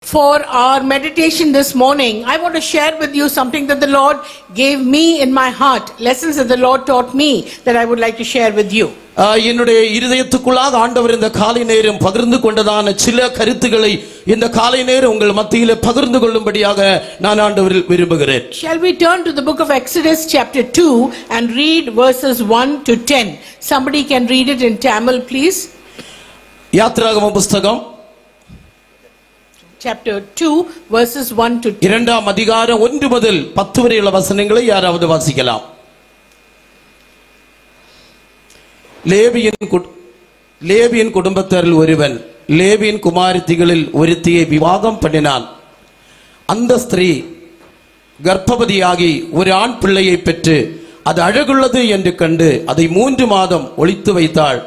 For our meditation this morning, I want to share with you something that the Lord gave me in my heart, lessons that the Lord taught me that I would like to share with you. என்னுடைய இதயத்துக்குள்ளாக ஆண்டவர் இந்த காலை நேரம் பகிர்ந்து கொண்டதான சில கருத்துக்களை இந்த காலை நேரம் உங்கள் மத்தியிலே பகிர்ந்து கொள்ளும்படியாக நான் ஆண்டவரில் விரும்புகிறேன். Shall we turn to the book of Exodus chapter 2 and read verses 1 to 10? Somebody can read it in Tamil, please. யாத்திராகம புத்தகம் Chapter 2 verses 1 to 10. இரண்டாம் அதிகாரம் 1 முதல் 10 வரை உள்ள வசனங்களை யாராவது வாசிக்கலாம். லேவியின் குடும்பத்தாரில் ஒருவன் லேவியின் குமாரத்திகளில் ஒருத்தியை விவாகம் பண்ணினான். அந்த ஸ்திரீ கர்ப்பவதியாகி ஒரு ஆண் பிள்ளையை பெற்று அது அழகுள்ளது என்று கண்டு அதை 3 மாதம் ஒளித்து வைத்தாள்.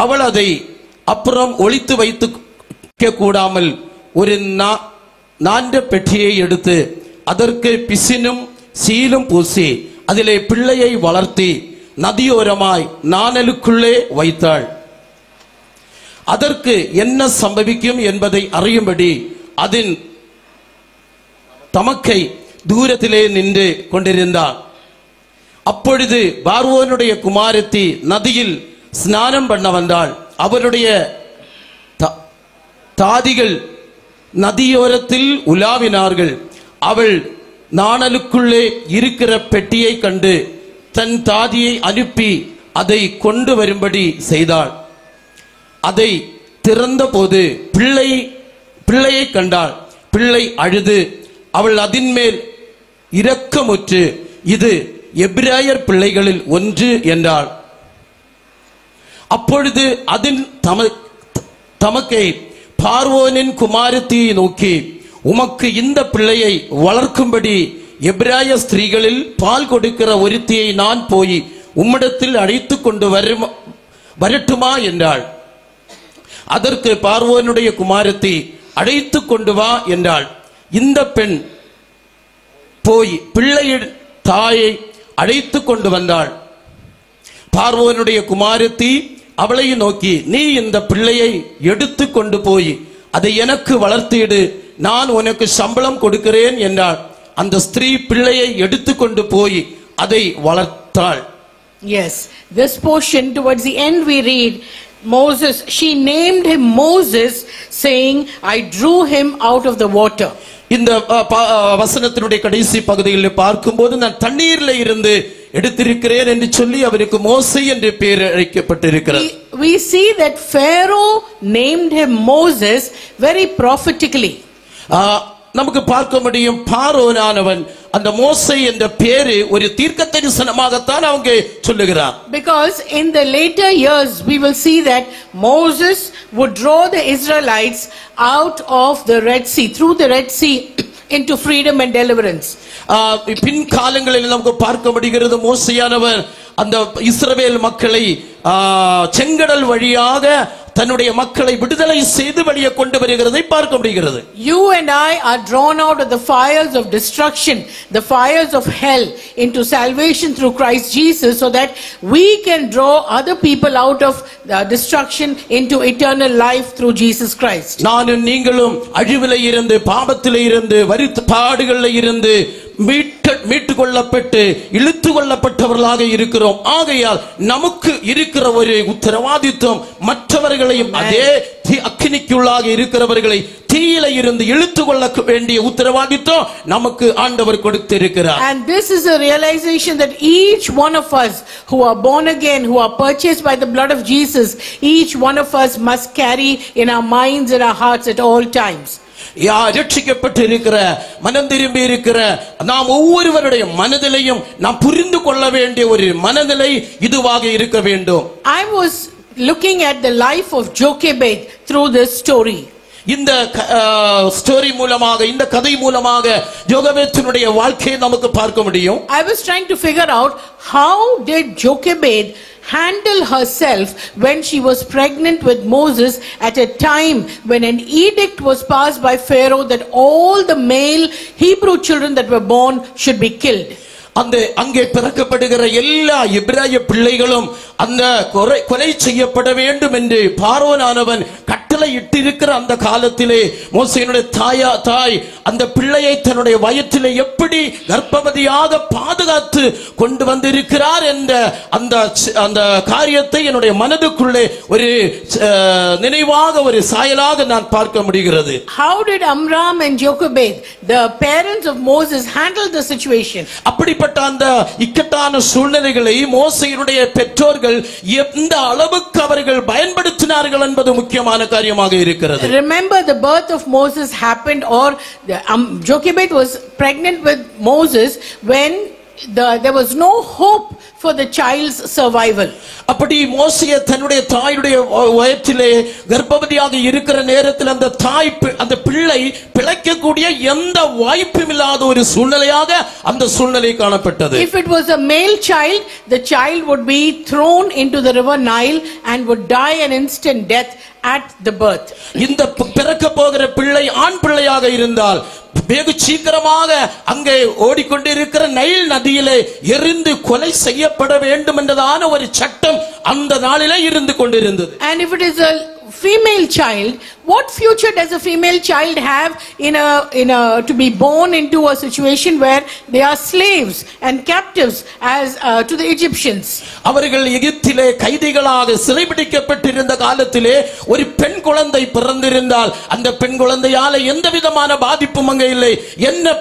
அவள் அதை அப்புறம் ஒளித்து வைத்து கூடாமல் ஒரு நான்ற பெட்டியை எடுத்து அதற்கு பிசினும் சீலும் பூசி அதிலே பிள்ளையை வளர்த்தி நதியோரமாய் நாணலுக்குள்ளே வைத்தாள். அதற்கு என்ன சம்பவிக்கும் என்பதை அறியும்படி அதன் தமக்கை தூரத்திலே நின்று கொண்டிருந்தாள். அப்பொழுது பார்வோனுடைய குமாரத்தி நதியில் ஸ்நானம் பண்ண வந்தாள். அவருடைய தாதிகள் நதியோரத்தில் உலாவினார்கள். அவள் நாணலுக்குள்ளே இருக்கிற பெட்டியை கண்டு தன் தாதியை அனுப்பி அதை கொண்டு வரும்படி செய்தாள். அதை திறந்த போது பிள்ளையை கண்டாள். பிள்ளை அழுது அவள் அதின் மேல் இரக்கமுற்று இது எபிராயர் பிள்ளைகளில் ஒன்று என்றாள். அப்பொழுது அதன் தமக்கை பார்வோனின் குமாரத்தியை நோக்கி, உமக்கு இந்த பிள்ளையை வளர்க்கும்படி எபிராய ஸ்திரீகளில் பால் கொடுக்கிற ஒருத்தியை நான் போய் உம்மிடத்தில் அழைத்து கொண்டு வரட்டுமா என்றாள். அதற்கு பார்வோனுடைய குமாரத்தி, அழைத்து கொண்டு வா என்றாள். இந்த பெண் போய் பிள்ளையின் தாயை அழைத்து கொண்டு வந்தாள். பார்வோனுடைய குமாரத்தி அவளை நோக்கி, நீ இந்த பிள்ளையை எடுத்து கொண்டு போய் அதை எனக்கு வளர்த்திடு, நான் உனக்கு சம்பளம் கொடுக்கிறேன் என்றாள். அந்த ஸ்திரீ பிள்ளையை எடுத்து கொண்டு போய் அதை வளர்த்தாள். Yes, this portion towards the end we read Moses, she named him Moses, saying, I drew him out of the water. இந்த வசனத்தினுடைய கடைசி பகுதியில் பார்க்கும்போது நான் தண்ணீர்ல இருந்து எடுத்திருக்கிறேன் என்று சொல்லி அவருக்கு மோசே என்று பெயர் அழைக்கப்பட்டிருக்கிறது. We see that Pharaoh named him Moses very prophetically. நமக்கு பார்க்க முடியும் பார்வோனானவன் அந்த மோசே என்ற பேரு ஒரு தீர்க்கதரிசனமாகத்தான் அவங்க சொல்லுகிறார். Because in the later years we will see that Moses would draw the Israelites out of the Red Sea, through the Red Sea into freedom and deliverance. பின் காலங்களில் நமக்கு பார்க்க முடிகிறது மோசேயானவர் அந்த இஸ்ரவேல் மக்களை செங்கடல் வழியாக தன்னுடைய மக்களை விடுதலை செய்து வெளியே கொண்டு வருகிறதை பார்க்க முடிகிறது. You and I are drawn out of the fires of destruction, the fires of hell, into salvation through Christ Jesus, so that we can draw other people out of destruction into eternal life through Jesus Christ. நானும் நீங்களும் அழிவிலே இருந்து பாவத்திலே இருந்து பாடுகளிலே இருந்து மீட்டு கொள்ளப்பட்டு இழுத்து கொள்ளப்பட்டவர்களாக இருக்கிறோம். ஆகையால் நமக்கு இருக்கிற ஒரு உத்தரவாதித்துவம் மற்றவர்களையும் அதே அக்கினிக்குள்ளாக இருக்கிறவர்களை தீயில இருந்து இழுத்து கொள்ள வேண்டிய உத்தரவாதித்துவம் நமக்கு ஆண்டவர் கொடுத்திருக்கிறார். And this is a realization that each one of us who are born again, who are purchased by the blood of Jesus, each one of us must carry in our minds and our hearts at all times. ரட்சிக்கப்பட்டு இருக்கிற மனம் திரும்பி இருக்கிற நாம் ஒவ்வொருவருடைய மனதிலையும் நாம் புரிந்து கொள்ள வேண்டிய ஒரு மனநிலை இதுவாக இருக்க வேண்டும். I was looking at the life of Jochebed through this story. இந்த ஸ்டோரி மூலமாக இந்த கதை மூலமாக யோகபேத்தினுடைய வாழ்க்கையை நமக்கு பார்க்க முடியும். I was trying to figure out how did Jochebed handle herself when she was pregnant with Moses at a time when an edict was passed by Pharaoh that all the male Hebrew children that were born should be killed. அங்கே பிறக்கப்படுகிற எல்லா எபிராய பிள்ளைகளும் அந்த கொலை செய்யப்பட வேண்டும் என்று பார்வோனானவன் கட்டளை கட்டளை இட்டிருக்கிற அந்த காலத்திலே மோசேயினுடைய தாய் அந்த பிள்ளையை தன்னுடைய வயிற்றிலே எப்படி கர்ப்பவதியாக பாதுகாத்து கொண்டு வந்திருக்கிறார் என்ற அந்த காரியத்தை என்னுடைய மனதுக்குள்ளே ஒரு நினைவாக ஒரு சாயலாக நான் பார்க்க முடிகிறது. How did Amram and Jochebed, the parents of Moses, handle the situation? அப்படிப்பட்ட அந்த இக்கட்டான சூழ்நிலைகளை மோசேயினுடைய பெற்றோர்கள் எந்த அளவுக்கு அவர்கள் பயன்படுத்தினார்கள் என்பது முக்கியமான காரியமாக இருக்கிறது. Remember, the birth of Moses happened, or Jochebed was pregnant with Moses when there was no hope for the child's survival. அப்படி மோசே தன்னுடைய தாயுடைய வயிற்றிலே கர்ப்பவதியாக இருக்கிற நேரத்தில் அந்த பிள்ளை பிழைக்கக்கூடிய எந்த வாய்ப்பும் இல்லாத ஒரு சூழ்நிலையாக அந்த சூழ்நிலை காணப்பட்டது. If it was a male child, the child would be thrown into the river Nile and would die an instant death at the birth. இந்த பிறக்க போகிற பிள்ளை ஆண் பிள்ளையாக இருந்தால் வெகு சீக்கிரமாக அங்கே ஓடிக்கொண்டிருக்கிற நைல் நதியிலே எரிந்து கொலை செய்யப்பட வேண்டும் என்றதான ஒரு சட்டம் அந்த நாளிலே இருந்து கொண்டிருந்தது. And if it is a female child, what future does a female child have in a to be born into a situation where they are slaves and captives as to the Egyptians? அவர்கள் எகிப்திலே கைதிகளாக சிறைபிடிக்கப்பட்டிருந்த காலத்திலே ஒரு பெண் குழந்தை பிறந்திருந்தால் அந்த பெண் குழந்தையால எந்த விதமான பாதிப்பும் அங்கே இல்லை, என்ன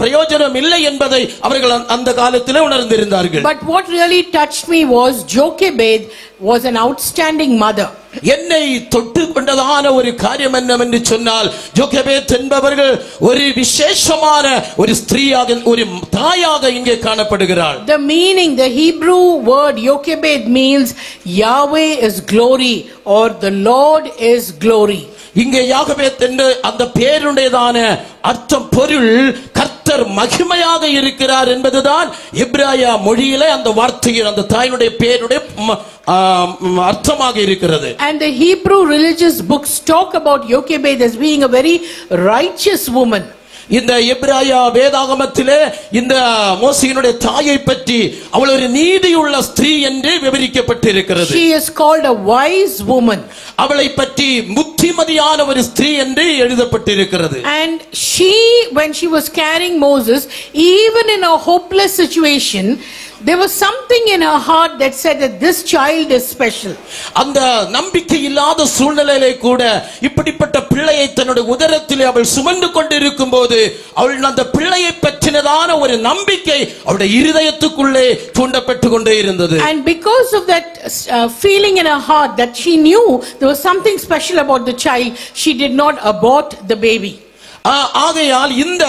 பிரயோஜனம் இல்லை என்பதை அவர்கள் அந்த காலத்திலே உணர்ந்திருந்தார்கள். But what really touched me was Jochebed was an outstanding mother. என்னை தொட்டு கொண்டதான ஒரு காரியம் என்னவென்று சொன்னால், ஜோகெபேத் என்பவர்கள் ஒரு விசேஷமான ஒரு ஸ்திரீயாக, ஒரு தாயாக இங்கே காணப்படுகிறாள். The meaning, the Hebrew word Jochebed means Yahweh is glory or the Lord is glory. இங்கே யாகபேத் என்று அந்த பேருடையதான அர்த்தம், பொருள் கர்த்தர் மகிமையாக இருக்கிறார் என்பதுதான் எபிராய மொழியிலே அந்த வார்த்தையின் அந்த தாயினுடைய பேருடைய அர்த்தமாக இருக்கிறது. And the Hebrew religious books talk about Jochebed as being a very righteous woman. இந்த எபிராய வேதாகமத்திலே இந்த மோசேயினுடைய தாயை பற்றி அவள் ஒரு நீதியுள்ள ஸ்திரீ என்று விவரிக்கப்பட்டிருக்கிறது. She is called a wise woman. அவளை பற்றி புத்திமதியான ஒரு ஸ்திரீ என்று எழுதப்பட்டிருக்கிறது. And she, when she was carrying Moses, even in a hopeless situation, there was something in her heart that said that this child is special. அந்த நம்பிக்கை இல்லாத சூழ்நிலையிலே கூட இப்படிப்பட்ட பிள்ளையை தன்னுடைய உதரத்திலே அவள் சுமந்து கொண்டிருக்கும் போது அவள் அந்த பிள்ளையை பற்றினதான ஒரு நம்பிக்கை அவளுடைய இருதயத்துக்குள்ளே தூண்டப்பட்டு கொண்டே இருந்தது. And because of that feeling in her heart that she knew there was something special about the child, she did not abort the baby. ஆகையால் இந்த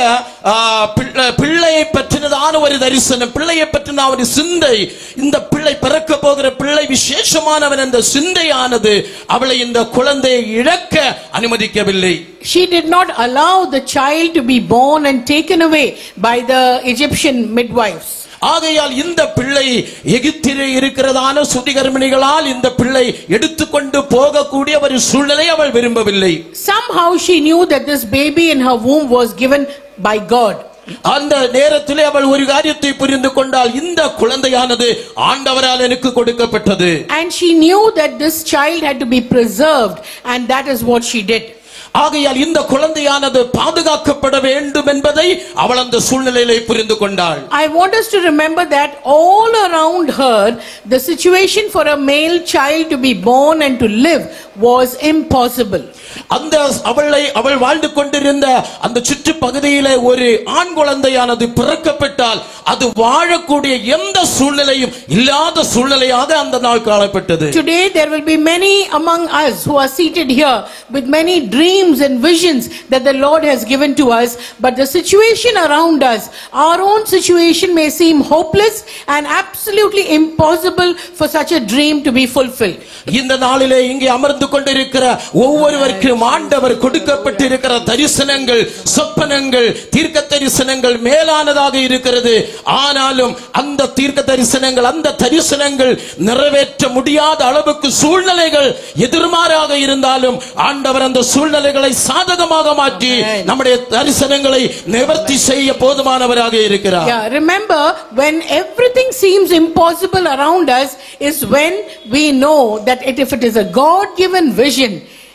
பிள்ளையை பற்றினதான ஒரு தரிசனம், பிள்ளையை பற்றின ஒரு சிந்தை, இந்த பிள்ளை பிறக்க போகிற பிள்ளை விசேஷமானவன் என்ற சிந்தையானது அவளை இந்த குழந்தையை இழக்க அனுமதிக்கவில்லை. She did not allow the child to be born and taken away by the Egyptian midwives. ஆகையால் இந்த பிள்ளை எகிப்திலே இருக்கிறதான சுதிகர்மிணிகளால் இந்த பிள்ளை எடுத்துக்கொண்டு போகக்கூடிய ஒரு சூழ்நிலை அவள் விரும்பவில்லை. Somehow she knew that this baby in her womb was given by God. அந்த நேரத்திலே அவள் ஒரு காரியத்தை புரிந்து கொண்டால், இந்த குழந்தையானது ஆண்டவரால் எனக்கு கொடுக்கப்பட்டது. And she knew that this child had to be preserved, and that is what she did. ஆகையால் இந்த குழந்தையானது பாதுகாக்கப்பட வேண்டும் என்பதை அவள் அந்த சூழ்நிலையிலே புரிந்து கொண்டாள். I want us to remember that all around her the situation for a male child to be born and to live was impossible. அந்த அவள் வாழ்ந்து கொண்டிருந்த அந்த சுற்று பகுதியிலே ஒரு ஆண் குழந்தையானது பிறக்கப்பட்டால் அது வாழக்கூடிய எந்த சூழ்நிலையும் இல்லாத சூழ்நிலையாக அந்த நாள் காணப்பட்டது. Today there will be many among us who are seated here with many dreams and visions that the Lord has given to us, but the situation around us, our own situation, may seem hopeless and absolutely impossible for such a dream to be fulfilled. இந்த நாளிலே இங்கே அமர்ந்து கொண்டிருக்கிற ஒவ்வொருவருக்கும் ஆண்டவர் கொடுக்கப்பட்டிருக்கிற தரிசனங்கள், சொப்பனங்கள், தீர்க்க தரிசனங்கள் மேலானதாக இருக்கிறது. ஆனாலும் அந்த தீர்க்க தரிசனங்கள், அந்த தரிசனங்கள் நிறைவேற்ற முடியாத அளவுக்கு சூழ்நிலைகள் எதிர்மாறாக இருந்தாலும் ஆண்டவர் அந்த சூழ்நிலைகளை சாதகமாக மாற்றி நம்முடைய தரிசனங்களை நிவர்த்தி செய்ய போதுமானவராக இருக்கிறார். Remember, when everything seems impossible around us is when we know that if it is a God given vision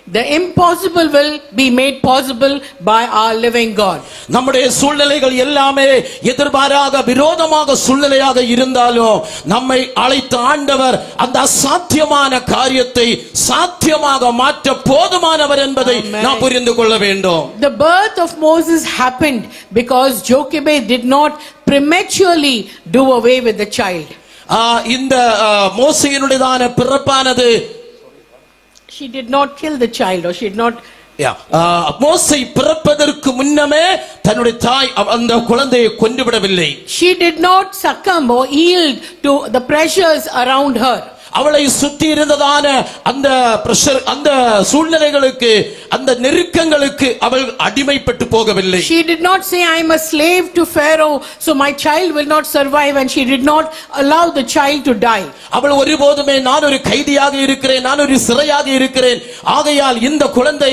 The impossible will be made possible by our living God. நம்முடைய சூழ்நிலைகள் எல்லாமே எதிர்பாராத விரோதமாக சூழ்நிலையாக இருந்தாலும் நம்மை அழைத்த ஆண்டவர் அந்த அசாத்தியமான காரியத்தை சாத்தியமாக மாற்ற போதுமானவர் என்பதை நாம் புரிந்து கொள்ள வேண்டும். The birth of Moses happened because Jochebed did not prematurely do away with the child. இந்த மோசேயினுடையதான பிறப்பானது She did not kill the child, or she did not. மோசே பிறப்பதற்கு முன்னமே தன்னுடைய தாய் அந்த குழந்தையை கொன்றுவிடவில்லை. She did not succumb or yield to the pressures around her. அவளை சுற்றி இருந்ததான அந்த பிரஷர், அந்த சூழ்நிலைகளுக்கு, அந்த நெருக்கங்களுக்கு அவள் அடிமைப்பட்டு போகவில்லை. She did not say, I am a slave to Pharaoh, so my child will not survive, and she did not allow the child to die. அவள் ஒருபோதுமே நான் ஒரு கைதியாக இருக்கிறேன், நான் ஒரு சிறையாக இருக்கிறேன், ஆகையால் இந்த குழந்தை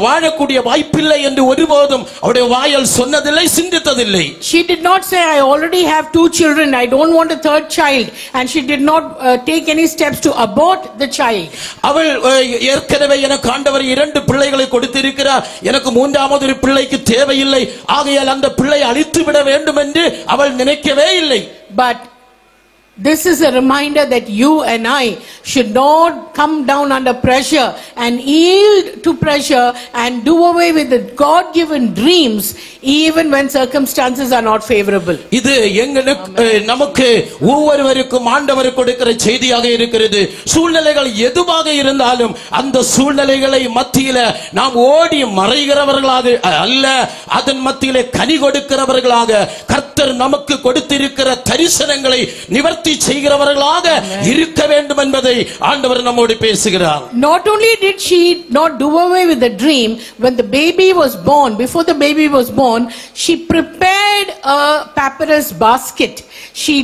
வாழக்கூடிய வாய்ப்பில்லை என்று ஒருபோதும் அவளுடைய வாயால் சொன்னதில்லை, சிந்தித்ததில்லை. She did not say, I already have 2 children, I don't want a 3rd child, and she did not take any steps to abort the child. அவள் ஏற்கனவே எனக்கு ஆண்டவர் 2 பிள்ளைகளை கொடுத்திருக்கிறார், எனக்கு 3வது ஒரு பிள்ளைக்கு தேவையில்லை, ஆகையால் அந்த பிள்ளை அழித்து விட வேண்டும் என்று அவள் நினைக்கவே இல்லை. But this is a reminder that you and I should not come down under pressure and yield to pressure and do away with the God-given dreams even when circumstances are not favorable. இது நமக்கு ஒவ்வொருவருக்கும் ஆண்டவர் கொடுக்கிற செய்தியாக இருக்கிறது. சூழ்நிலைகள் எதுவாக இருந்தாலும் அந்த சூழ்நிலைகளை மத்தியில நாம் ஓடி மறைகிறவர்களாக அல்ல, அதன் மத்தியிலே கனி கொடுக்கிறவர்களாக, கர்த்தர் நமக்கு கொடுத்திருக்கிற தரிசனங்களை நிவர்த்தி செய்கிறவர்களாக இருக்க வேண்டும் என்பதை ஆண்டவர் நம்மோடு பேசுகிறார். Not only did she not do away with the dream, when the baby was born, before the baby was born, she prepared a papyrus basket. She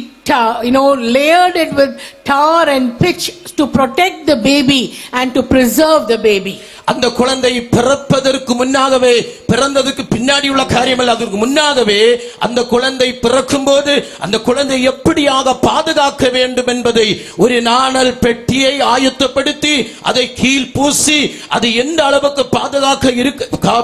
layered it with tar and pitch to protect the baby and to preserve the baby. அந்த குழந்தை பிறப்பதற்கு முன்னாகவே, பிறந்ததுக்கு பின்னாடி உள்ள காரியம் அல்ல, அதற்கு முன்னாகவே அந்த குழந்தை பிறக்கும் போது அந்த குழந்தை எப்படியாக பாதுகாக்க வேண்டும் என்பதை ஒரு நாணல் பெட்டியை ஆயத்தப்படுத்தி அதை கீழ் பூசி அது எந்த அளவுக்கு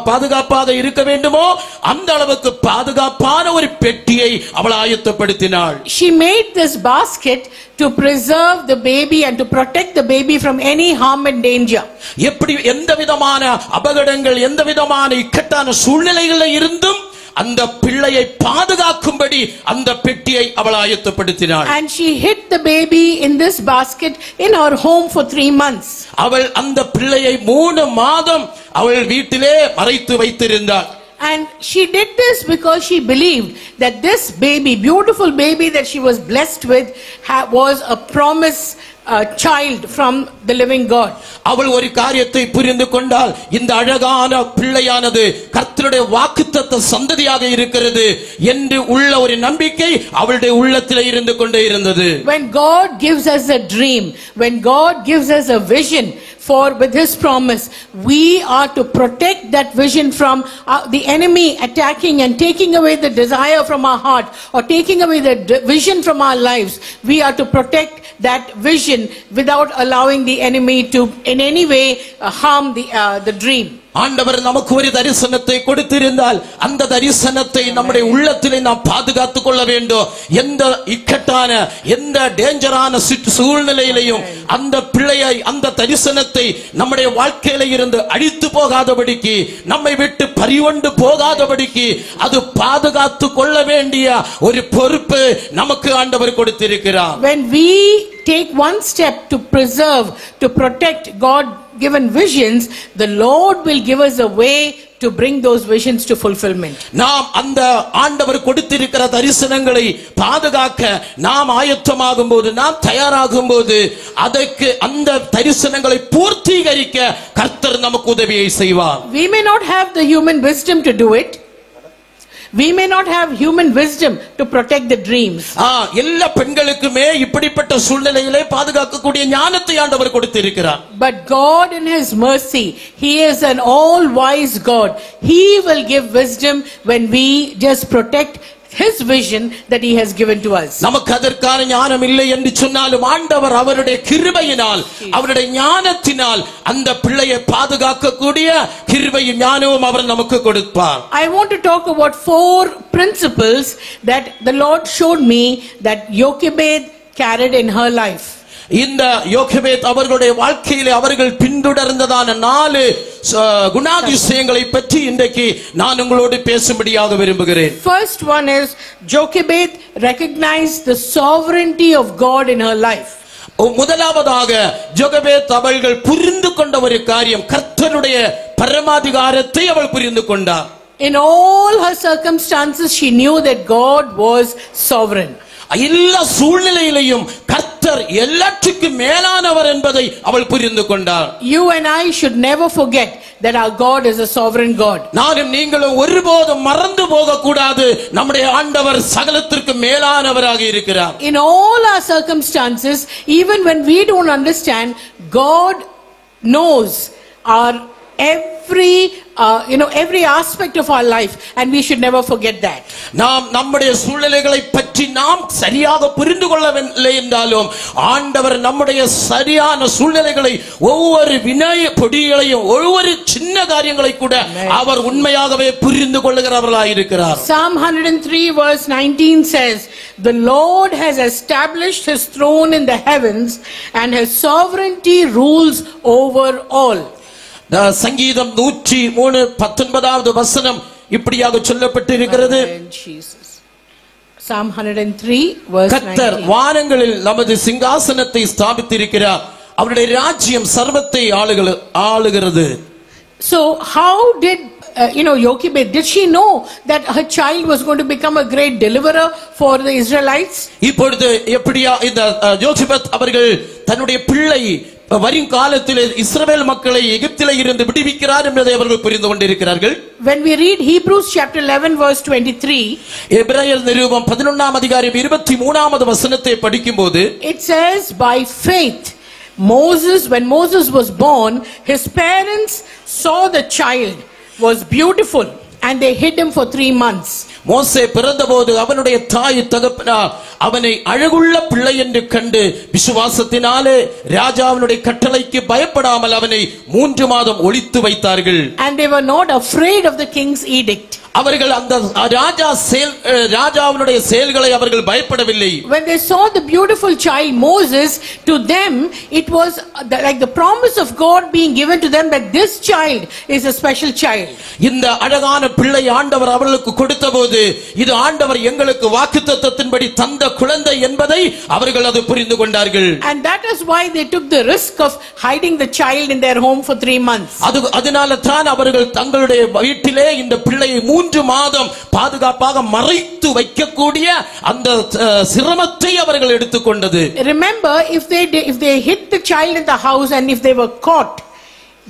பாதுகாப்பாக இருக்க வேண்டுமோ அந்த அளவுக்கு பாதுகாப்பான ஒரு பெட்டியை அவள் ஆயத்தப்படுத்தினாள். She made this basket to preserve the baby and to protect the baby from any harm and danger. எப்படி எந்த விதமான அபகடங்கள், எந்த விதமான இக்கட்டான சூழ்நிலைகளில் இருந்தும் அந்த பிள்ளையை பாதுகாக்கும்படி அந்த பெட்டியை அவள் ஆயத்தப்படுத்தினாள். And she hid the baby in this basket in her home for 3 months. அவள் அந்த பிள்ளையை 3 மாதம் அவள் வீட்டிலே மறைத்து வைத்திருந்தாள். And she did this because she believed that this baby, beautiful baby that she was blessed with, was a promise child from the living God. அவள் ஒரு காரியத்தை புரிந்து கொண்டால், இந்த அழகான பிள்ளையானது கர்த்தருடைய வாக்குத்தத்த சந்ததியாக இருக்கிறது என்று உள்ள ஒரு நம்பிக்கை அவளுடைய உள்ளத்திலே இருந்து கொண்டே இருந்தது. When God gives us a dream, when God gives us a vision with his promise, we are to protect that vision from the enemy attacking and taking away the desire from our heart or taking away the vision from our lives. We are to protect that vision without allowing the enemy to in any way harm the dream. ஆண்டவர் நமக்கு ஒரு தரிசனத்தை கொடுத்திருந்தால் அந்த தரிசனத்தை நம்முடைய உள்ளத்திலே நாம் பாதுகாத்துக் கொள்ள வேண்டும். எந்த இக்கட்டான, எந்த டேஞ்சரான சூழ்நிலையிலையும் அந்த பிள்ளையை, அந்த தரிசனத்தை நம்முடைய வாழ்க்கையில இருந்து அழித்து போகாதபடிக்கு, நம்மை விட்டு பறிகொண்டு போகாதபடிக்கு அது பாதுகாத்துக் கொள்ள வேண்டிய ஒரு பொறுப்பு நமக்கு ஆண்டவர் கொடுத்திருக்கிறார். When we take one step to preserve, to protect God given visions, the Lord will give us a way to bring those visions to fulfillment. நாம் அந்த ஆண்டவர் கொடுத்திருக்கிற தரிசனங்களை பாதுகாக்க நாம் ஆயத்தமாகும் போது, நாம் தயாராகும் போது, அதற்கு அந்த தரிசனங்களை பூர்த்தீகரிக்க கர்த்தர் நமக்கு உதவியை செய்வார். We may not have the human wisdom to do it. We may not have human wisdom to protect the dreams. எல்லா பெண்களுக்குமே இப்படிப்பட்ட சூழ்நிலையிலே பாதுகாக்கக்கூடிய ஞானத்தை ஆண்டவர் கொடுத்திருக்கிறார். But God in his mercy, he is an all wise God. He will give wisdom when we just protect His vision that He has given to us. நமக்கு அதற்கான ஞானம் இல்லை என்று சொன்னாலும் ஆண்டவர் அவருடைய கிருபையினால் அவருடைய ஞானத்தினால் அந்த பிள்ளையை பாதுகாக்கக்கூடிய கிருபையும் ஞானமும் அவர் நமக்கு கொடுப்பார். I want to talk about 4 principles that the Lord showed me that Jochebed carried in her life. இந்த யோகேபேத் அவர்களுடைய வாழ்க்கையிலே அவர்கள் பின்தொடர்ந்ததான 4 குணாதிசயங்களை பற்றி இன்றைக்கு நான் உங்களோடு பேசும்படியாக விரும்புகிறேன். First one is Jochebed recognized the sovereignty of God in her life. முதலாவதாக ஜோகேபேத் அவர்கள் புரிந்து கொண்ட ஒரு காரியம் கர்த்தருடைய பரமாதிகாரத்தை அவள் புரிந்து கொண்டார். In all her circumstances she knew that God was sovereign. எல்லா சூழ்நிலையிலும் கர்த்தர் எல்லாத்துக்கும் மேலானவர் என்பதை அவள் புரிந்து கொண்டார். You and I should never forget that our God is a sovereign God. நானும் நீங்களும் ஒருபோதும் மறந்து போக கூடாது, நம்முடைய ஆண்டவர் சகலத்திற்கு மேலானவராக இருக்கிறார். In all our circumstances, even when we don't understand, God knows our every aspect of our life, and we should never forget that. நாம் நம்முடைய சூழ்நிலைகளை பற்றி நாம் சரியாக புரிந்து கொள்ளவில்லை என்றாலும் ஆண்டவர் நம்முடைய சரியான சூழ்நிலைகளை ஒவ்வொரு வினய பொடிகளையும் ஒவ்வொரு சின்ன காரியங்களை கூட அவர் உண்மையாகவே புரிந்து கொள்ளுகிறவராய் இருக்கிறார். Psalm 103 verse 19 says, "The Lord has established his throne in the heavens, and his sovereignty rules over all." சங்கீதம் 103:19 வசனம் இப்படியாக சொல்லப்பட்டிருக்கிறது. Psalm 103 verse 19. கர்த்தர் வானங்களில் நமது சிங்காசனத்தை ஸ்தாபித்திருக்கிறார், அவருடைய ராஜ்யம் சர்வத்தை ஆளுகிறது. So how did Jochebed, did she know that her child was going to become a great deliverer for the Israelites? இப்பொழுது எப்படியா இந்த யோசேப் அவர்கள் தன்னுடைய பிள்ளை வரும் காலத்தில் இஸ்ரவேல் மக்களை எகிப்திலே இருந்து விடுவிக்கிறார் என்பதை அவர்கள் புரிந்து கொண்டிருக்கிறார்கள். When we read Hebrews chapter 11 verse 23, எபிரேயர் நிருபம் 11ஆம் அதிகாரம் 23வது வசனத்தை படிக்கும்போது it says, "By faith when Moses was born, his parents saw the child was beautiful, and they hid him for 3 months." மோசே பிறந்தபோது அவனுடைய தாய் தகப்பனார் அவனை அழகுள்ள பிள்ளை என்று கண்டு விசுவாசத்தினாலே ராஜாவினுடைய கட்டளைக்கு பயப்படாமல் அவனை 3 மாதம் ஒளித்து வைத்தார்கள். And they were not afraid of the king's edict. அவர்கள் அந்த ராஜாவினுடைய செயல்களை அவர்கள் பயப்படவில்லை. When they saw the beautiful child Moses, to them it was like the promise of God being given to them that this child is a special child. இந்த அழகான பிள்ளை ஆண்டவர் அவர்களுக்கு கொடுத்தபோது இது ஆண்டவர் எங்களுக்கு வாக்குத்தத்தத்தின்படி தந்த குழந்தை என்பதை அவர்கள் அது புரிந்து கொண்டார்கள். And that is why they took the risk of hiding the child in their home for 3 months. அதனால தான் அவர்கள் தங்களுடைய வீட்டிலே இந்த பிள்ளையை 3 மாதம் பாதுகாப்பாக மறைத்து வைக்கக்கூடிய அந்த சிரமத்தை அவர்கள் எடுத்துக்கொண்டது. Remember, if they hid the child in the house and if they were caught,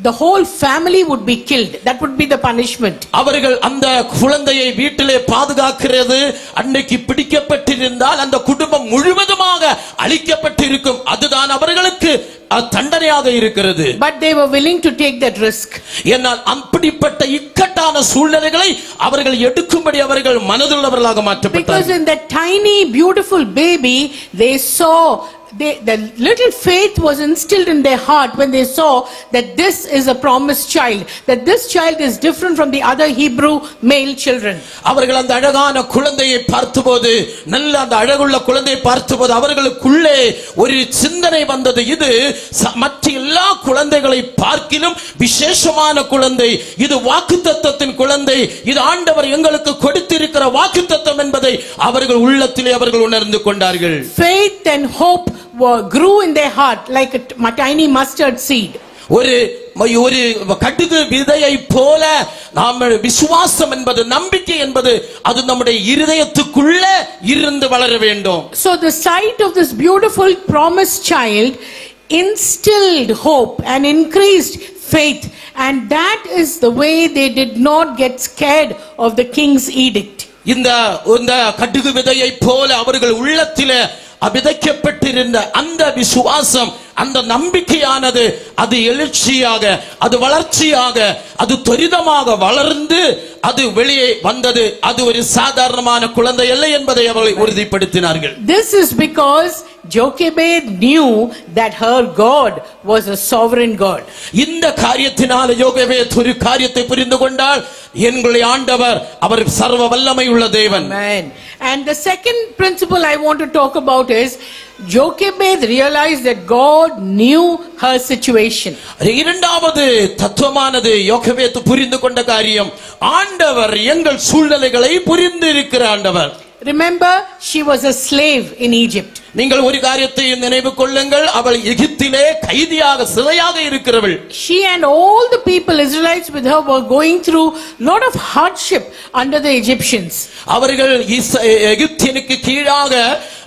the whole family would be killed. That would be the punishment. அவர்கள் அந்த குழந்தையை வீட்டிலே பாதுகாக்கிறது அன்னைக்கு பிடிக்கப்பட்டிருந்தால் அந்த குடும்பம் முழுவதுமாக அழிக்கப்பட்டிருக்கும். அதுதான் அவர்களுக்கு தண்டனையாக இருக்கிறது. But they were willing to take that risk. ஏனால் அப்படிப்பட்ட இக்கட்டான சூழ்நிலைகளை அவர்கள் எடுக்கும்படி அவர்கள் மனதுள்ளவர்களாக மாற்றப்பட்டார்கள். Because in that tiny beautiful baby they saw the little faith was instilled in their heart when they saw that this is a promised child, that this child is different from the other Hebrew male children. அவர்கள் அந்த அழகான குழந்தையை பார்த்தபோது, நல்ல அந்த அழகுள்ள குழந்தையை பார்த்தபோது அவர்களுக்குள்ளே ஒரு சிந்தனை வந்தது, இது மற்ற எல்லா குழந்தைகளை பார்க்கிலும் விசேஷமான குழந்தை, இது வாக்குத்தத்தத்தின் குழந்தை, இது ஆண்டவர் எங்களுக்கு கொடுத்திருக்கிற வாக்குத்தத்தம் என்பதை அவர்கள் உள்ளத்திலே அவர்கள் உணர்ந்து கொண்டார்கள். Faith and hope grew in their heart like a tiny mustard seed. ஒரு கடுகு விதையை போல நாம் விசுவாசம் என்பது, நம்பிக்கை என்பது அது நம்முடைய இருதயத்துக்குள்ள இருந்து வளர வேண்டும். So the sight of this beautiful promised child instilled hope and increased faith, and that is the way they did not get scared of the king's edict. இந்த கடுகு விதையை போல அவர்கள் உள்ளத்திலே விதைக்கப்பட்டிருந்த அந்த விசுவாசம், அந்த நம்பிக்கையானது அது எழுச்சியாக, அது வளர்ச்சியாக, அது துரிதமாக வளர்ந்து அது வெளியே வந்தது. அது ஒரு சாதாரணமான குழந்தை அல்ல என்பதை அவர்கள் உறுதிப்படுத்தினார்கள். This is because Jochebed knew that her God was a sovereign God. இந்த காரியத்தினால யோகேபேத் ஒரு காரியத்தை புரிந்து கொண்டால், எங்களுடைய ஆண்டவர் அவர் சர்வ வல்லமை உள்ள தேவன். Amen. And the second principle I want to talk about is Jochebed realized that God knew her situation. இரண்டாவது தத்துவமானது யோகேபேத் புரிந்து கொண்ட காரியம், ஆண்டவர் எங்கள் சூழ்நிலைகளை புரிந்து இருக்கிற ஆண்டவர். Remember, she was a slave in Egypt. நீங்கள் ஒரு காரியத்தை நினைவு கொள்ளுங்கள், அவள் எகிப்திலே கைதியாக சிறையாக இருக்கிறவள். She and all the people, Israelites with her, were going through lot of hardship under the Egyptians. அவர்கள் எகிப்தியனுக்கு கீழாக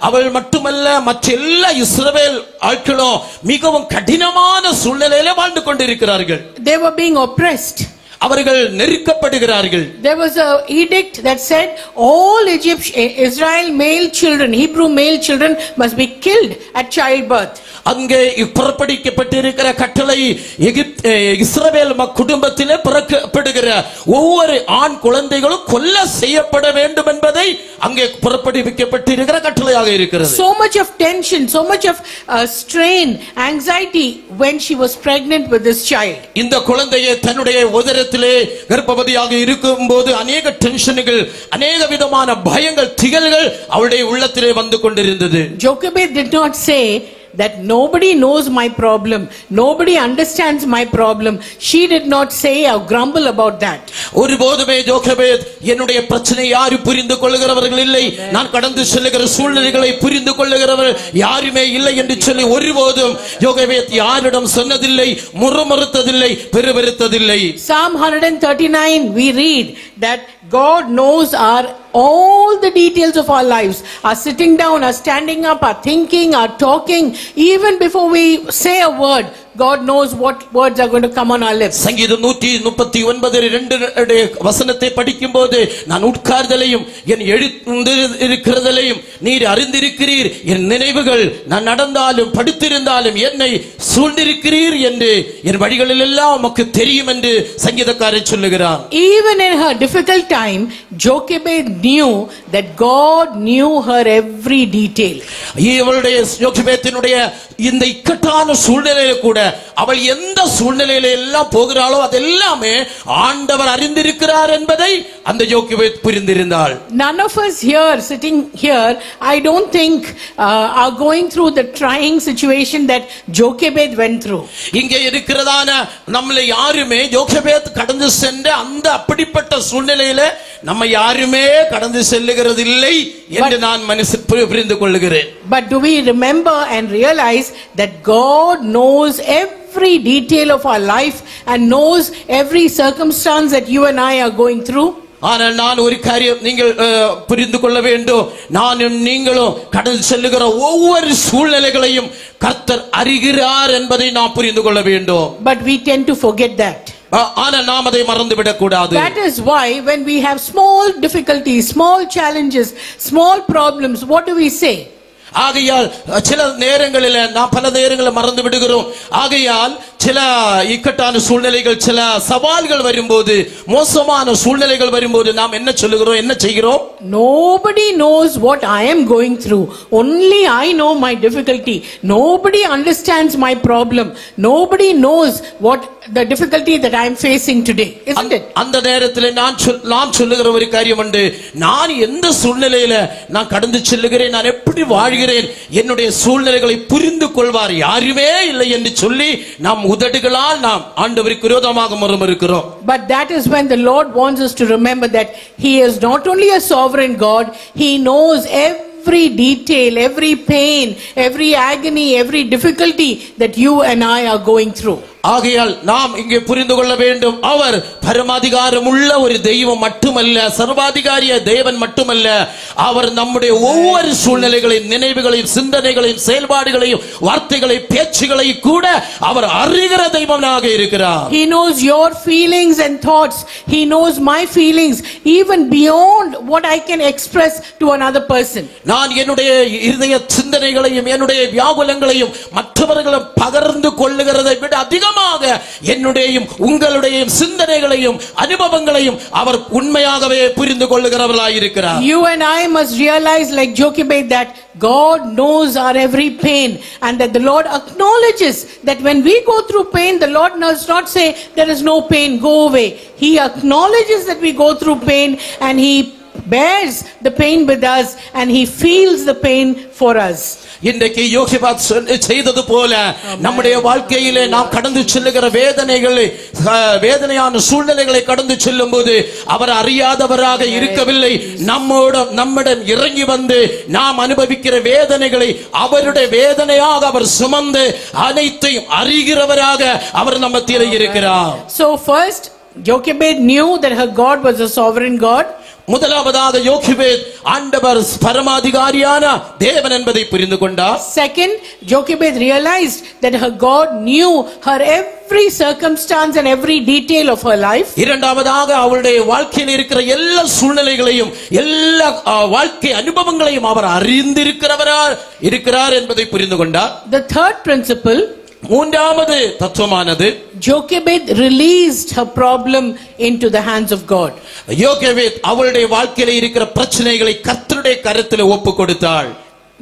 அவள் மட்டுமல்ல மற்ற எல்லா இஸ்ரவேல் ஆட்களும் மிகவும் கடினமான சூழ்நிலையில வாழ்ந்து கொண்டிருக்கிறார்கள். They were being oppressed. அவர்கள் நெருக்கப்படுகிறார்கள். There was a edict that said all Israel male children, Hebrew male children must be killed at childbirth. அங்கே புறப்படுவிக்கப்பட்டிருக்கிற கட்டளை, இஸ்ரவேல் குடும்பத்திலே பிறக்கப்படுகிற ஒவ்வொரு ஆண் குழந்தைகளும் கொல்ல செய்யப்பட வேண்டும் என்பதை அங்கே புறப்படுவிக்கப்பட்டிருக்கிற கட்டளையாக இருக்கிறது. So much of tension, so much of strain, anxiety when she was pregnant with this child. இந்த குழந்தையை தன்னுடைய உதரத்திலே கர்ப்பவதியாக இருக்கும்போது அநேக டென்ஷன்கள், அநேக விதமான பயங்கள், திகழ்கள் அவளுடைய உள்ளத்திலே வந்து கொண்டிருந்தது. Jochebed did not say that nobody knows my problem, nobody understands my problem. She did not say or grumble about that. ஒருபோதுமே ஜோகேபேத் என்னுடைய பிரச்சனை யாரு புரிந்து கொள்ளுகிறவர்கள் இல்லை, நான் கடந்து செல்லுகிற சூழ்நிலைகளை புரிந்து கொள்ளுகிறவர் யாருமே இல்லை என்று சொல்லி ஒருபோதும் ஜோகேபேத் யாரிடம் சொன்னதில்லை, முறுமுறுத்ததில்லை, பெருவெறுத்ததில்லை. Psalm 139 we read that God knows all the details of our lives, our sitting down, our standing up, our thinking, our talking. Even before we say a word, God knows what words are going to come on our lips. சங்கீதம் 139:2 வசனத்தை படிக்கும்போது, நான் உட்கார்தலையும் என் எழுந்திருக்கிறதலையும் நீர் அறிந்திருக்கிறீர், என் நினைவுகள் நான் நடந்தாலும் படுத்திருந்தாலும் என்னை சூழ்ந்திருக்கிறீர் என்று என் வழிகளில் எல்லாம் உமக்கு தெரியும் என்று சங்கீதக்காரன் சொல்லுகிறார். Even in her difficult time, Jochebed knew that God knew her every detail. இவளுடைய யோகேபேத்தினுடைய இந்த இக்கட்டான சூழ்நிலையில கூட அவள் எந்த சூழ்நிலையில எல்லாம் போகிறாளோ அதெல்லாமே ஆண்டவர் அறிந்திருக்கிறார் என்பதை அந்த Jochebed புரிந்திருந்தாள். None of us here sitting here, I don't think are going through the trying situation that Jochebed went through. இங்கே இருக்கிறதான நம்மளை யாருமே யோகேபேத் கடந்து சென்ற அந்த அப்படிப்பட்ட சூழ்நிலையில நம்ம யாருமே கடந்து செல்லுகிறது இல்லை என்று நான் புரிந்து கொள்ளுகிறேன். But do we remember and realize that God knows every detail of our life and knows every circumstance that you and I are going through? ஆனால் நான் ஒரு காரியம் நீங்கள் புரிந்து கொள்ள வேண்டும், நானும் நீங்களும் கடந்து செல்லுகிற ஒவ்வொரு சூழ்நிலைகளையும் கர்த்தர் அறிகிறார் என்பதை நாம் புரிந்து கொள்ள வேண்டும். But we tend to forget that. ஆனால் நாம் அதை மறந்து விடக்கூடாது. That is why when we have small difficulties, small challenges, small problems, what do we say? ஆகையால் சில நேரங்களில் நாம் பல நேரங்களில் மறந்து விடுகிறோம். ஆகையால் சில இக்கட்டான சூழ்நிலைகள், சில சவால்கள் வரும்போது, மோசமான சூழ்நிலைகள் வரும்போது நாம் என்ன சொல்லுகிறோம், என்ன செய்கிறோம்? Nobody knows what I am going through. Only I know my difficulty. Nobody understands my problem. Nobody knows what the difficulty that I am facing today. Isn't it? அந்த நேரத்தில் நான் சொல்லுகிற ஒரு காரியம் உண்டு, நான் எந்த சூழ்நிலையில நான் கடந்து செல்லுகிறேன், நான் எப்படி வாழ்கிறேன், என்னுடைய சூழ்நிலைகளை புரிந்து கொள்வார் யாருமே இல்லை என்று சொல்லி நாம் உதடுகளால் நாம் ஆண்டவருக்கு விரோதமாக முறுமுறுக்கிறோம். But that is when the Lord wants us to remember that He is not only a sovereign God, He knows every detail, every pain, every agony, every difficulty that you and I are going through. ஆகையால் நாம் இங்கே புரிந்து கொள்ள வேண்டும், அவர் பரமாதிகாரம் உள்ள ஒரு தெய்வம் மட்டுமல்ல, சர்வாதிகாரிய தேவன் மட்டுமல்ல, அவர் நம்முடைய ஒவ்வொரு சூழ்நிலைகளையும், நினைவுகளையும், சிந்தனைகளையும், செயல்பாடுகளையும், வார்த்தைகளையும், பேச்சுகளையும் கூட அவர் அறிகிற தெய்வமாக இருக்கிறார். He knows your feelings and thoughts. He knows my feelings. even beyond what I can express to another person. நான் என்னுடைய இருதய சிந்தனைகளையும் என்னுடைய வியாகுலங்களையும் மற்றவர்களும் பகிர்ந்து கொள்ளுகிறதை விட அதிகமாக என்னுடையும் உங்களுடைய சிந்தனைகளையும் அனுபவங்களையும் அவர் உண்மையாகவே புரிந்து கொள்ளுகிறவர்களாய் இருக்கிறார். You and I must realize, like Jochebed, that God knows our every pain, and that the Lord acknowledges that when we go through pain, the Lord does not say there is no pain, go away. He acknowledges that we go through pain, and He bears the pain with us, and He feels the pain for us. இன்றைக்கு யோசேபாத் செய்தது போல நம்முடைய வாழ்க்கையிலே நாம் கடந்து செல்லுகிற வேதனையான சூழ்நிலைகளை கடந்து செல்லும் போது அவர் அறியாதவராக இருக்கவில்லை. நம்மிடம் இறங்கி வந்து நாம் அனுபவிக்கிற வேதனைகளை அவருடைய வேதனையாக அவர் சுமந்து அனைத்தையும் அறிகிறவராக அவர் நம்ம மத்தியிலே இருக்கிறார். So first, Jochebed knew that her God was a sovereign God. முதலாவதாக யோகேபேத் ஆண்டவர் பரமாதிகாரியான தேவன் என்பதை புரிந்து கொண்டார். Second, Jochebed realized that her God knew her every circumstance and every detail of her life. இரண்டாவதாக அவளுடைய வாழ்க்கையில் இருக்கிற எல்லா சூழ்நிலைகளையும் எல்லா வாழ்க்கை அனுபவங்களையும் அவர் அறிந்திருக்கிறார் என்பதை புரிந்து கொண்டார். The third principle, மூன்றாவது தத்துவமானது, Jochebed released her problem into the hands of God. Jochebed அவளுடைய வாழ்க்கையில இருக்கிற பிரச்சனைகளை கர்த்தருடைய கரத்தில் ஒப்பு கொடுத்தாள்.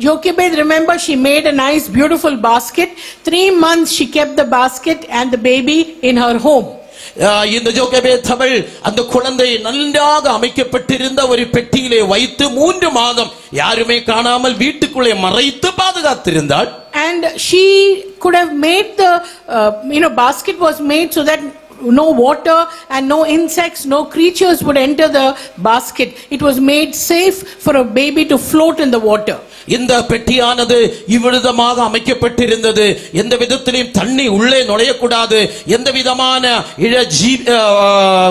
Jochebed, remember, she made a nice beautiful basket. 3 months she kept the basket and the baby in her home. இந்த ஜோகேபேத் அவள் அந்த குழந்தை நன்றாக அமைக்கப்பட்டிருந்த ஒரு பெட்டியிலே வைத்து 3 மாதம் யாருமே காணாமல் வீட்டுக்குள்ளே மறைத்து பாதுகாத்திருந்தாள். And she could have made the basket was made so that no water and no insects, no creatures would enter the basket. It was made safe for a baby to float in the water. இந்த பெட்டியானது இவ்விதமாக அமைக்கப்பட்டிருந்தது. எந்த விதத்திலும் தண்ணி உள்ளே நுழையக்கூடாது, எந்த விதமான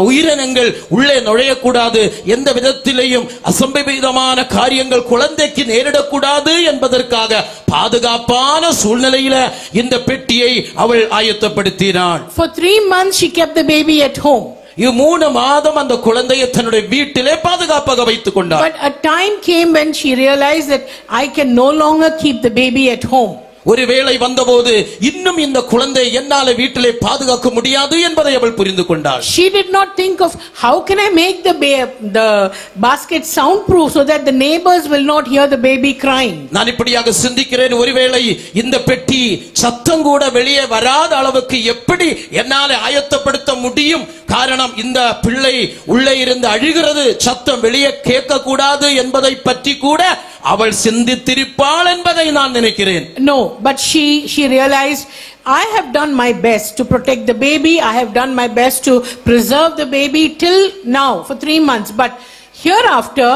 உயிரினங்கள் உள்ளே நுழையக்கூடாது, எந்த விதத்திலேயும் அசம்பவிதமான காரியங்கள் குழந்தைக்கு நேரிடக்கூடாது என்பதற்காக பாதுகாப்பான சூழ்நிலையில இந்த பெட்டியை அவள் ஆயத்தப்படுத்தினாள். For 3 months she kept the baby at home. 3 மாதம் அந்த குழந்தையை தன்னுடைய வீட்டிலே பாதுகாப்பாக வைத்துக் கொண்டார். But a time came when she realized that I can no longer keep the baby at home. ஒரு வேளை வந்தபோது இன்னும் இந்த குழந்தை என்னால வீட்டிலே பாதுகாக்க முடியாது என்பதை அவள் புரிந்து கொண்டாள். She did not think of how can I make the basket soundproof so that the neighbors will not hear the baby crying. நான் இப்படியாக சிந்திக்கிறேன், ஒருவேளை இந்த பெட்டி சத்தம் கூட வெளியே வராத அளவுக்கு எப்படி என்னால ஆயத்தப்படுத்த முடியும்? காரணம், இந்த பிள்ளை உள்ளே இருந்து அழுகிறது, சத்தம் வெளியே கேட்க கூடாது என்பதை பற்றி கூட அவள் சிந்தித்திருப்பாள் என்பதை நான் நினைக்கிறேன். No, but she realized, I have done my best to protect the baby. I have done my best to preserve the baby till now for 3 months. But hereafter,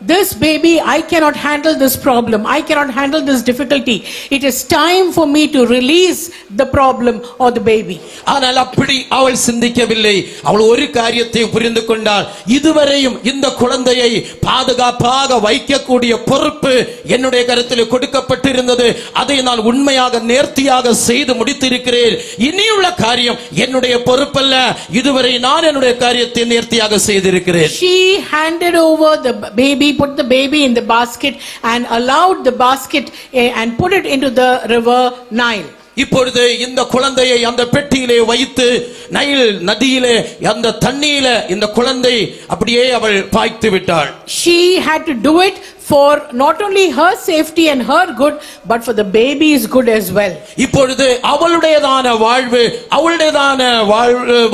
this baby, I cannot handle this problem. I cannot handle this difficulty. It is time for me to release the problem or the baby. ஆனால் அப்படி அவள் சிந்திக்கவில்லை. அவள் ஒரு காரியத்தை புரிந்து கொண்டாள். இதுவரையும் இந்த குழந்தையை பாதுகாப்பாக வைக்கக்கூடிய பொறுப்பு என்னுடைய கருத்தில் கொடுக்கப்பட்டிருந்தது. அதை நான் உண்மையாக நேர்த்தியாக செய்து முடித்திருக்கிறேன். இனியுள்ள காரியம் என்னுடைய பொறுப்பல்ல. இதுவரை நான் என்னுடைய காரியத்தை நேர்த்தியாக செய்திருக்கிறேன். She handed over the baby, put the baby in the basket and allowed the basket and put it into the river Nile. இப்பொழுது இந்த குழந்தையை அந்த பெட்டியிலே வைத்து நைல் நதியிலே அந்த தண்ணீரிலே இந்த குழந்தை அப்படியே அவள் பாய்த்து விட்டாள். She had to do it for not only her safety and her good, but for the baby's good as well. இப்பொழுது அவளுடையதான வாழ்வு, அவளுடையதான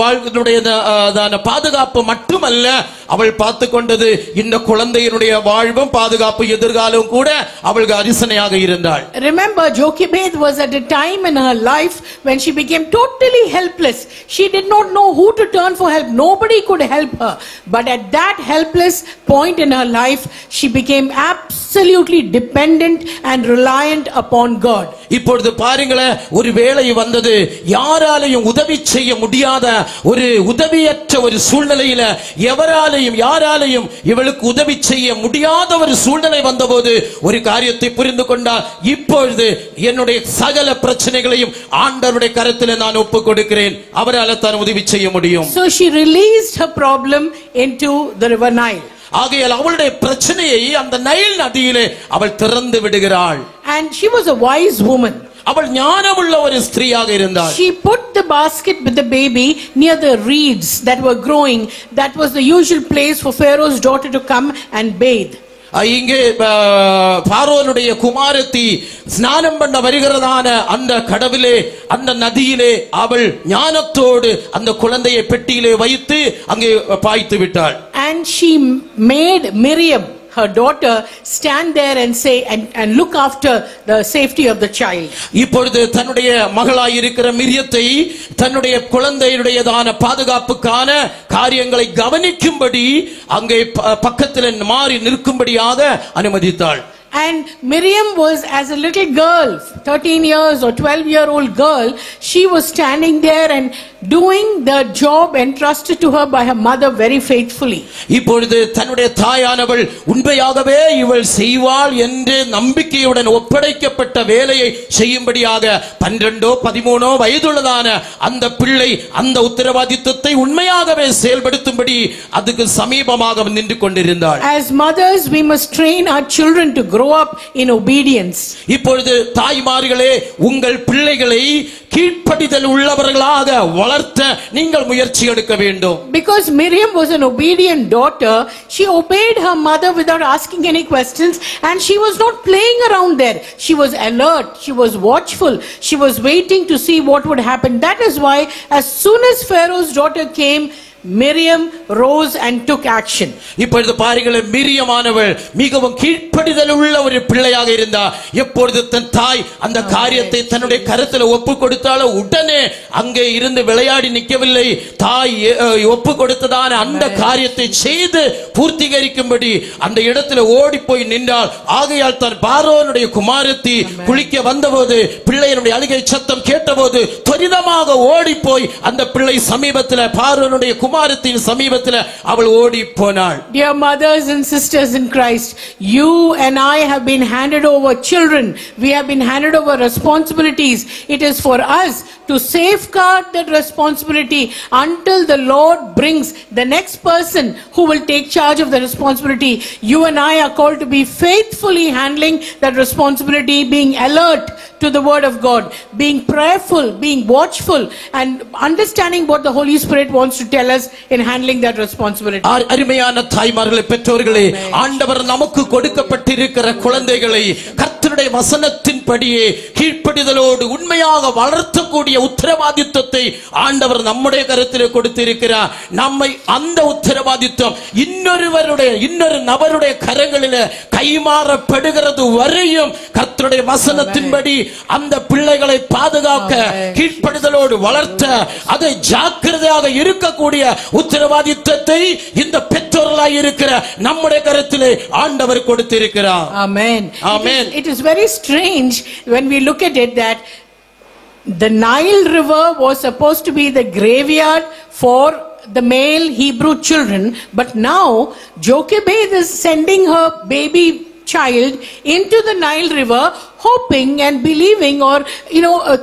வாழ்வுடையதான பாதுகாப்பு மட்டுமல்ல, அவள் பார்த்து கொண்டது இந்த குழந்தையினுடைய வாழ்வும் பாதுகாப்பு எதிர்காலம் கூட அவளுக்கு அரிசனையாக இருந்தாள். Remember, Jochebed was at a time in her life when she became totally helpless. She did not know who to turn for help. Nobody could help her. But at that helpless point in her life, she became absolutely dependent and reliant upon God. இப்பொழுது பாருங்களேன், ஒரு வேளை வந்தது, யாராலையும் உதவி செய்ய முடியாத ஒரு உதவியற்ற ஒரு சூழ்நிலையில யாராலையும் இவளுக்கு உதவி செய்ய முடியாத ஒரு சூழ்நிலை வந்தபோது ஒரு காரியத்தை புரிந்து கொண்டார். இப்பொழுது என்னுடைய சகல பிரச்சனைகளையும் ஆண்டவருடைய கரத்தில் நான் ஒப்புக் கொடுக்கிறேன், அவரால் தான் உதவி செய்ய முடியும். So she released her problem into the river Nile. ஆகையால் அவளுடைய பிரச்சனையை அந்த நைல் நதியிலே அவள் திறந்து விடுகிறாள். And she was a wise woman. அவள் ஞானமுள்ள ஒரு ஸ்திரீயாக இருந்தாள். She put the basket with the baby near the reeds that were growing. That was the usual place for Pharaoh's daughter to come and bathe. இங்கே பார்வோனுடைய குமாரத்தி ஸ்நானம் பண்ண வருகிறதான அந்த கடவிலே, அந்த நதியிலே அவள் ஞானத்தோடு அந்த குழந்தையை பெட்டியிலே வைத்து அங்கே பாய்த்து விட்டாள். And she made Miriam, her daughter, stand there and say and look after the safety of the child. இப்பொழுது தன்னுடைய மகளாய் இருக்கிற மிரியத்தை தன்னுடைய குழந்தையுடையதான பாதுகாப்புக்கான காரியங்களை கவனிக்கும்படி அங்கே பக்கத்தில் மாறி நிற்கும்படியாக அனுமதித்தாள். And Miriam was, as a little girl, 13 years or 12-year-old girl, she was standing there and doing the job entrusted to her by her mother very faithfully. இப்பொழுது தன்னுடைய தாயானவள் உண்மையாகவே இவள் செய்வாள் என்று நம்பிக்கையுடன் ஒப்படைக்கப்பட்ட வேலையை செய்யும்படியாக 12-13 வயதுள்ளதான அந்த பிள்ளை அந்த உத்தரவாதித்தத்தை உண்மையாகவே செயல்படுத்தும்படி அதுக்கு சமீபமாக நின்று கொண்டிருந்தாள். As mothers, we must train our children to grow up in obedience. இப்பொழுது தாய்மார்களே, உங்கள் பிள்ளைகளை கீழ்ப்படிதல் உள்ளவர்களாக வளர்த்த நீங்கள் முயற்சி எடுக்க வேண்டும். Because Miriam was an obedient daughter, she obeyed her mother without asking any questions, and she was not playing around there. She was alert, she was watchful, she was waiting to see what would happen. That is why as soon as Pharaoh's daughter came, Miriam rose and took action. இப்பொழுது பாருங்கள், மிரியமானவள் மிகவும் கீழ்ப்படிதல் உள்ள ஒரு பிள்ளையாக இருந்தார். எப்பொழுது தன் தாய் அந்த காரியத்தை தன்னுடைய கரத்தில் ஒப்பு கொடுத்தாலோ உடனே அங்கே இருந்து விளையாடி நிற்கவில்லை. தாய் ஒப்பு கொடுத்ததான அந்த காரியத்தை செய்து பூர்த்தீகரிக்கும்படி அந்த இடத்துல ஓடி போய் நின்றாள். ஆகையால் தான் பார்வோனுடைய குமாரத்தி குளிக்க வந்தபோது பிள்ளையினுடைய அழுகை சத்தம் கேட்டபோது துரிதமாக ஓடி போய் அந்த பிள்ளை சமீபத்தில் பார்வோனுடைய குமாரத்தின் சமீபத்தில் அவள் ஓடி போனாள். Dear mothers and sisters in Christ, you and I have been handed over children. We have been handed over responsibilities. It is for us to safeguard that responsibility until the Lord brings the next person who will take charge of the responsibility. You and I are called to be faithfully handling that responsibility, being alert to the word of God, being prayerful, being watchful, and understanding what the Holy Spirit wants to tell us in handling that responsibility. அருமையான தாய்மார்களே, பெற்றோர்களே, ஆண்டவர் நமக்கு கொடுக்கப்பட்டிருக்கிற குழந்தைகளை கர்த்தருடைய வசனத்தின்படியே கீழ்ப்படிதலோடு உண்மையாக வளர்த்தக்கூடிய உத்தரவாதித்தத்தை ஆண்டவர் நம்முடைய கருத்திலே கொடுத்திருக்கிறார். நம்மை அந்த உத்தரவாதித்தம் இன்னொரு நபருடைய கரங்களிலே கைமாறப்படுகிறது வரையும் கர்த்தருடைய வசனத்தின்படி அந்த பிள்ளைகளை பாதுகாக்க, கீழ்ப்படிதலோடு வளர்த்த, அதை ஜாக்கிரதையாக இருக்கக்கூடிய உத்தரவாதித்தத்தை இந்த பெற்றோர்களாய் இருக்கிற நம்முடைய கருத்திலே ஆண்டவர் கொடுத்திருக்கிறார். Amen. Amen. It is very strange when we look at it that the Nile River was supposed to be the graveyard for the male Hebrew children, but now Jochebed is sending her baby child into the Nile River, hoping and believing or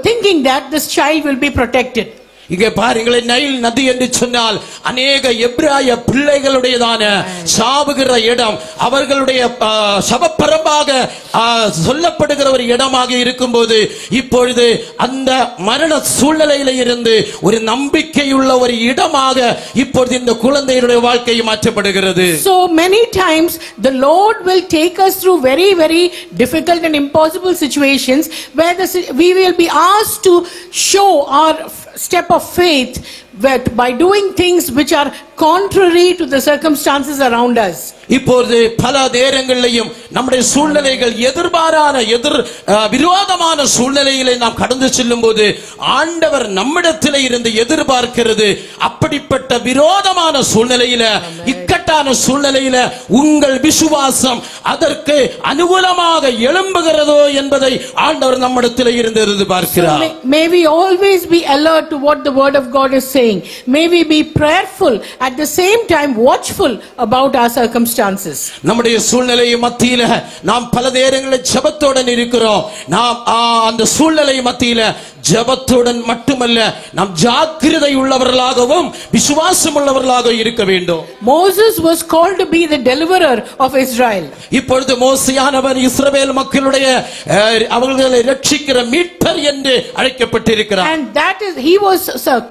thinking that this child will be protected. இங்கே பாருங்களேன், Nile நதி என்று சொன்னால் அநேக எபிராய பிள்ளைகளுடையதான சாவுகிற இடம், அவர்களுடைய சவப்பரம்பாக சொல்லப்படுகிற ஒரு இடமாக இருக்கும்போது இப்பொழுது அந்த மரண சூழ்நிலையில இருந்து ஒரு நம்பிக்கையுள்ள ஒரு இடமாக இப்பொழுது இந்த குழந்தையுடைய வாழ்க்கை மாற்றப்படுகிறது. So many times the Lord will take us through very, very difficult and impossible situations where we will be asked to show our step of faith by doing things which are contrary to the circumstances around us. இப்பொழுது பல நேரங்களிலும் நம்முடைய சூழ்நிலைகள் விரோதமான சூழ்நிலைகளை நாம் கடந்து செல்லும் போது ஆண்டவர் நம்மிடத்திலே இருந்து எதிர்பார்க்கிறது, அப்படிப்பட்ட விரோதமான சூழ்நிலையில, இக்கட்டான சூழ்நிலையில உங்கள் விசுவாசம் அதற்கு அனுகூலமாக எழும்புகிறதோ என்பதை ஆண்டவர் நம்மிடத்திலே இருந்து எதிர்பார்க்கிறார். May we always be alert to what the word of God is saying. May we be prayerful, at the same time watchful about our circumstances. நம்முடைய சூழ்நிலை மத்தியில நாம் பல நேரங்களில் ஜெபத்துடன் இருக்கிறோம். நாம் அந்த சூழ்நிலை மத்தியில ஜெபத்துடன் மட்டுமல்ல, நாம் ஜாக்கிரதை உள்ளவர்களாகவும் விசுவாசம் உள்ளவர்களாக இருக்க வேண்டும். Moses was called to be the deliverer of Israel. இப்பொழுது மோசேயானவர் இஸ்ரவேல் மக்களுடைய அவர்களை ரட்சிக்கிற மீட்பர் என்று அழைக்கப்பட்டிருக்கிறார். And that is, he was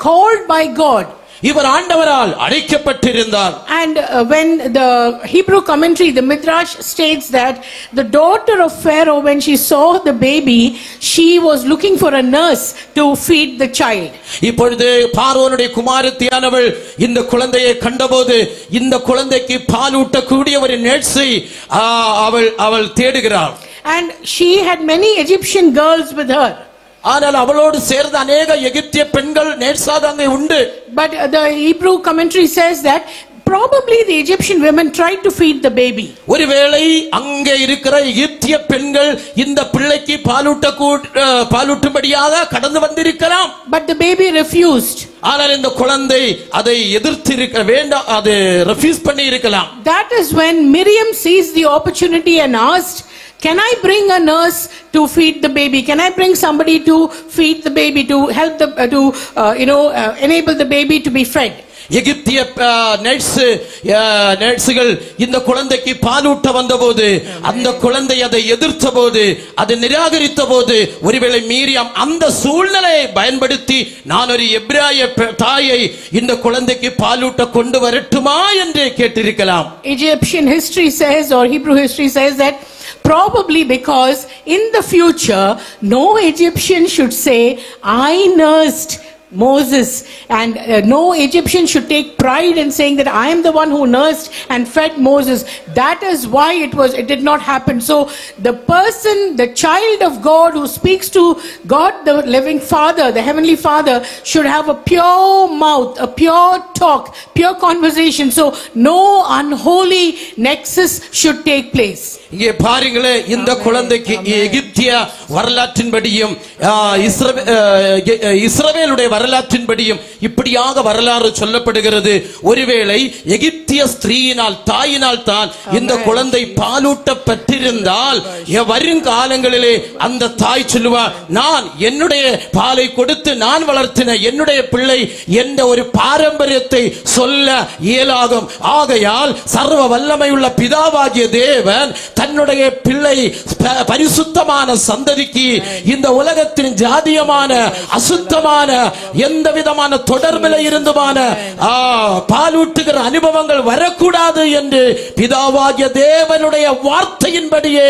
called by God. இவர் ஆண்டவரால் அழைக்கப்பட்டிருந்தார். And when the Hebrew commentary, the Midrash states that the daughter of Pharaoh, when she saw the baby, she was looking for a nurse to feed the child. இப்பொழுது பார்வோனுடைய குமாரத்தியானவள் இந்த குழந்தையை கண்டபோது இந்த குழந்தைக்கு பால் ஊட்டக்கூடிய ஒரு நர்ஸை அவள் தேடுகிறாள். And she had many Egyptian girls with her. ஆனால் அவளோடு சேர்ந்த अनेक எகிப்திய பெண்கள் நேர்சாக அங்கே உண்டு. But the Hebrew commentary says that probably the Egyptian women tried to feed the baby. ஒருவேளை அங்கே இருக்கிற எகிப்திய பெண்கள் இந்த பிள்ளைக்கு பாலூட்டும்படியாக கடந்து வந்திருக்கலாம். But the baby refused. ஆனால் இந்த குழந்தை அதை எதிர்த்து வேண்டாம், அது ரெஃப்யூஸ் பண்ணி இருக்கலாம். That is when Miriam seized the opportunity and asked, can I bring a nurse to feed the baby? Can I bring somebody to feed the baby, to help enable the baby to be fed? எகிப்திய நர்சுகள் இந்த குழந்தைக்கு பாலூட்ட வந்தபோது அந்த குழந்தை அதை எதிர்த்த போது, அதை நிராகரித்த போது, ஒருவேளை மீரியாம் அந்த சூழ்நிலையை பயன்படுத்தி நான் ஒரு எபிராய தாயை இந்த குழந்தைக்கு பாலூட்ட கொண்டு வரட்டுமா என்று கேட்டிருக்கலாம். Egyptian history says, or Hebrew history says, that probably because in the future no Egyptian should say, I nursed Moses, and no Egyptian should take pride in saying that I am the one who nursed and fed Moses. That is why it did not happen. So the person, the child of God who speaks to God, the living Father, the Heavenly Father, should have a pure mouth, a pure talk, pure conversation. So no unholy nexus should take place. இங்கே பாருங்களே, இந்த குழந்தைக்கு எகிப்திய வரலாற்றின்படியும் இஸ்ரவேலுடைய வரலாற்றின்படியும் இப்படியாக வரலாறு சொல்லப்படுகிறது. ஒருவேளை எகிப்திய ஸ்திரீயினால், தாயினால் தான் இந்த குழந்தை பாலூட்டப்பட்டிருந்தால் வருங்காலங்களிலே அந்த தாய் சொல்லுவார், நான் என்னுடைய பாலை கொடுத்து நான் வளர்த்தின என்னுடைய பிள்ளை என்ற ஒரு பாரம்பரியத்தை சொல்ல இயலாகும். ஆகையால் சர்வ வல்லமையுள்ள பிதாவாகிய தேவன் தன்னுடைய பிள்ளை பரிசுத்தமான சந்ததிக்கு இந்த உலகத்தின் ஜாதியமான அசுத்தமான எந்த விதமான தொடர்பில் இருந்துமான பாலூட்டுகிற அனுபவங்கள் வரக்கூடாது என்று பிதாவாகிய தேவனுடைய வார்த்தையின்படியே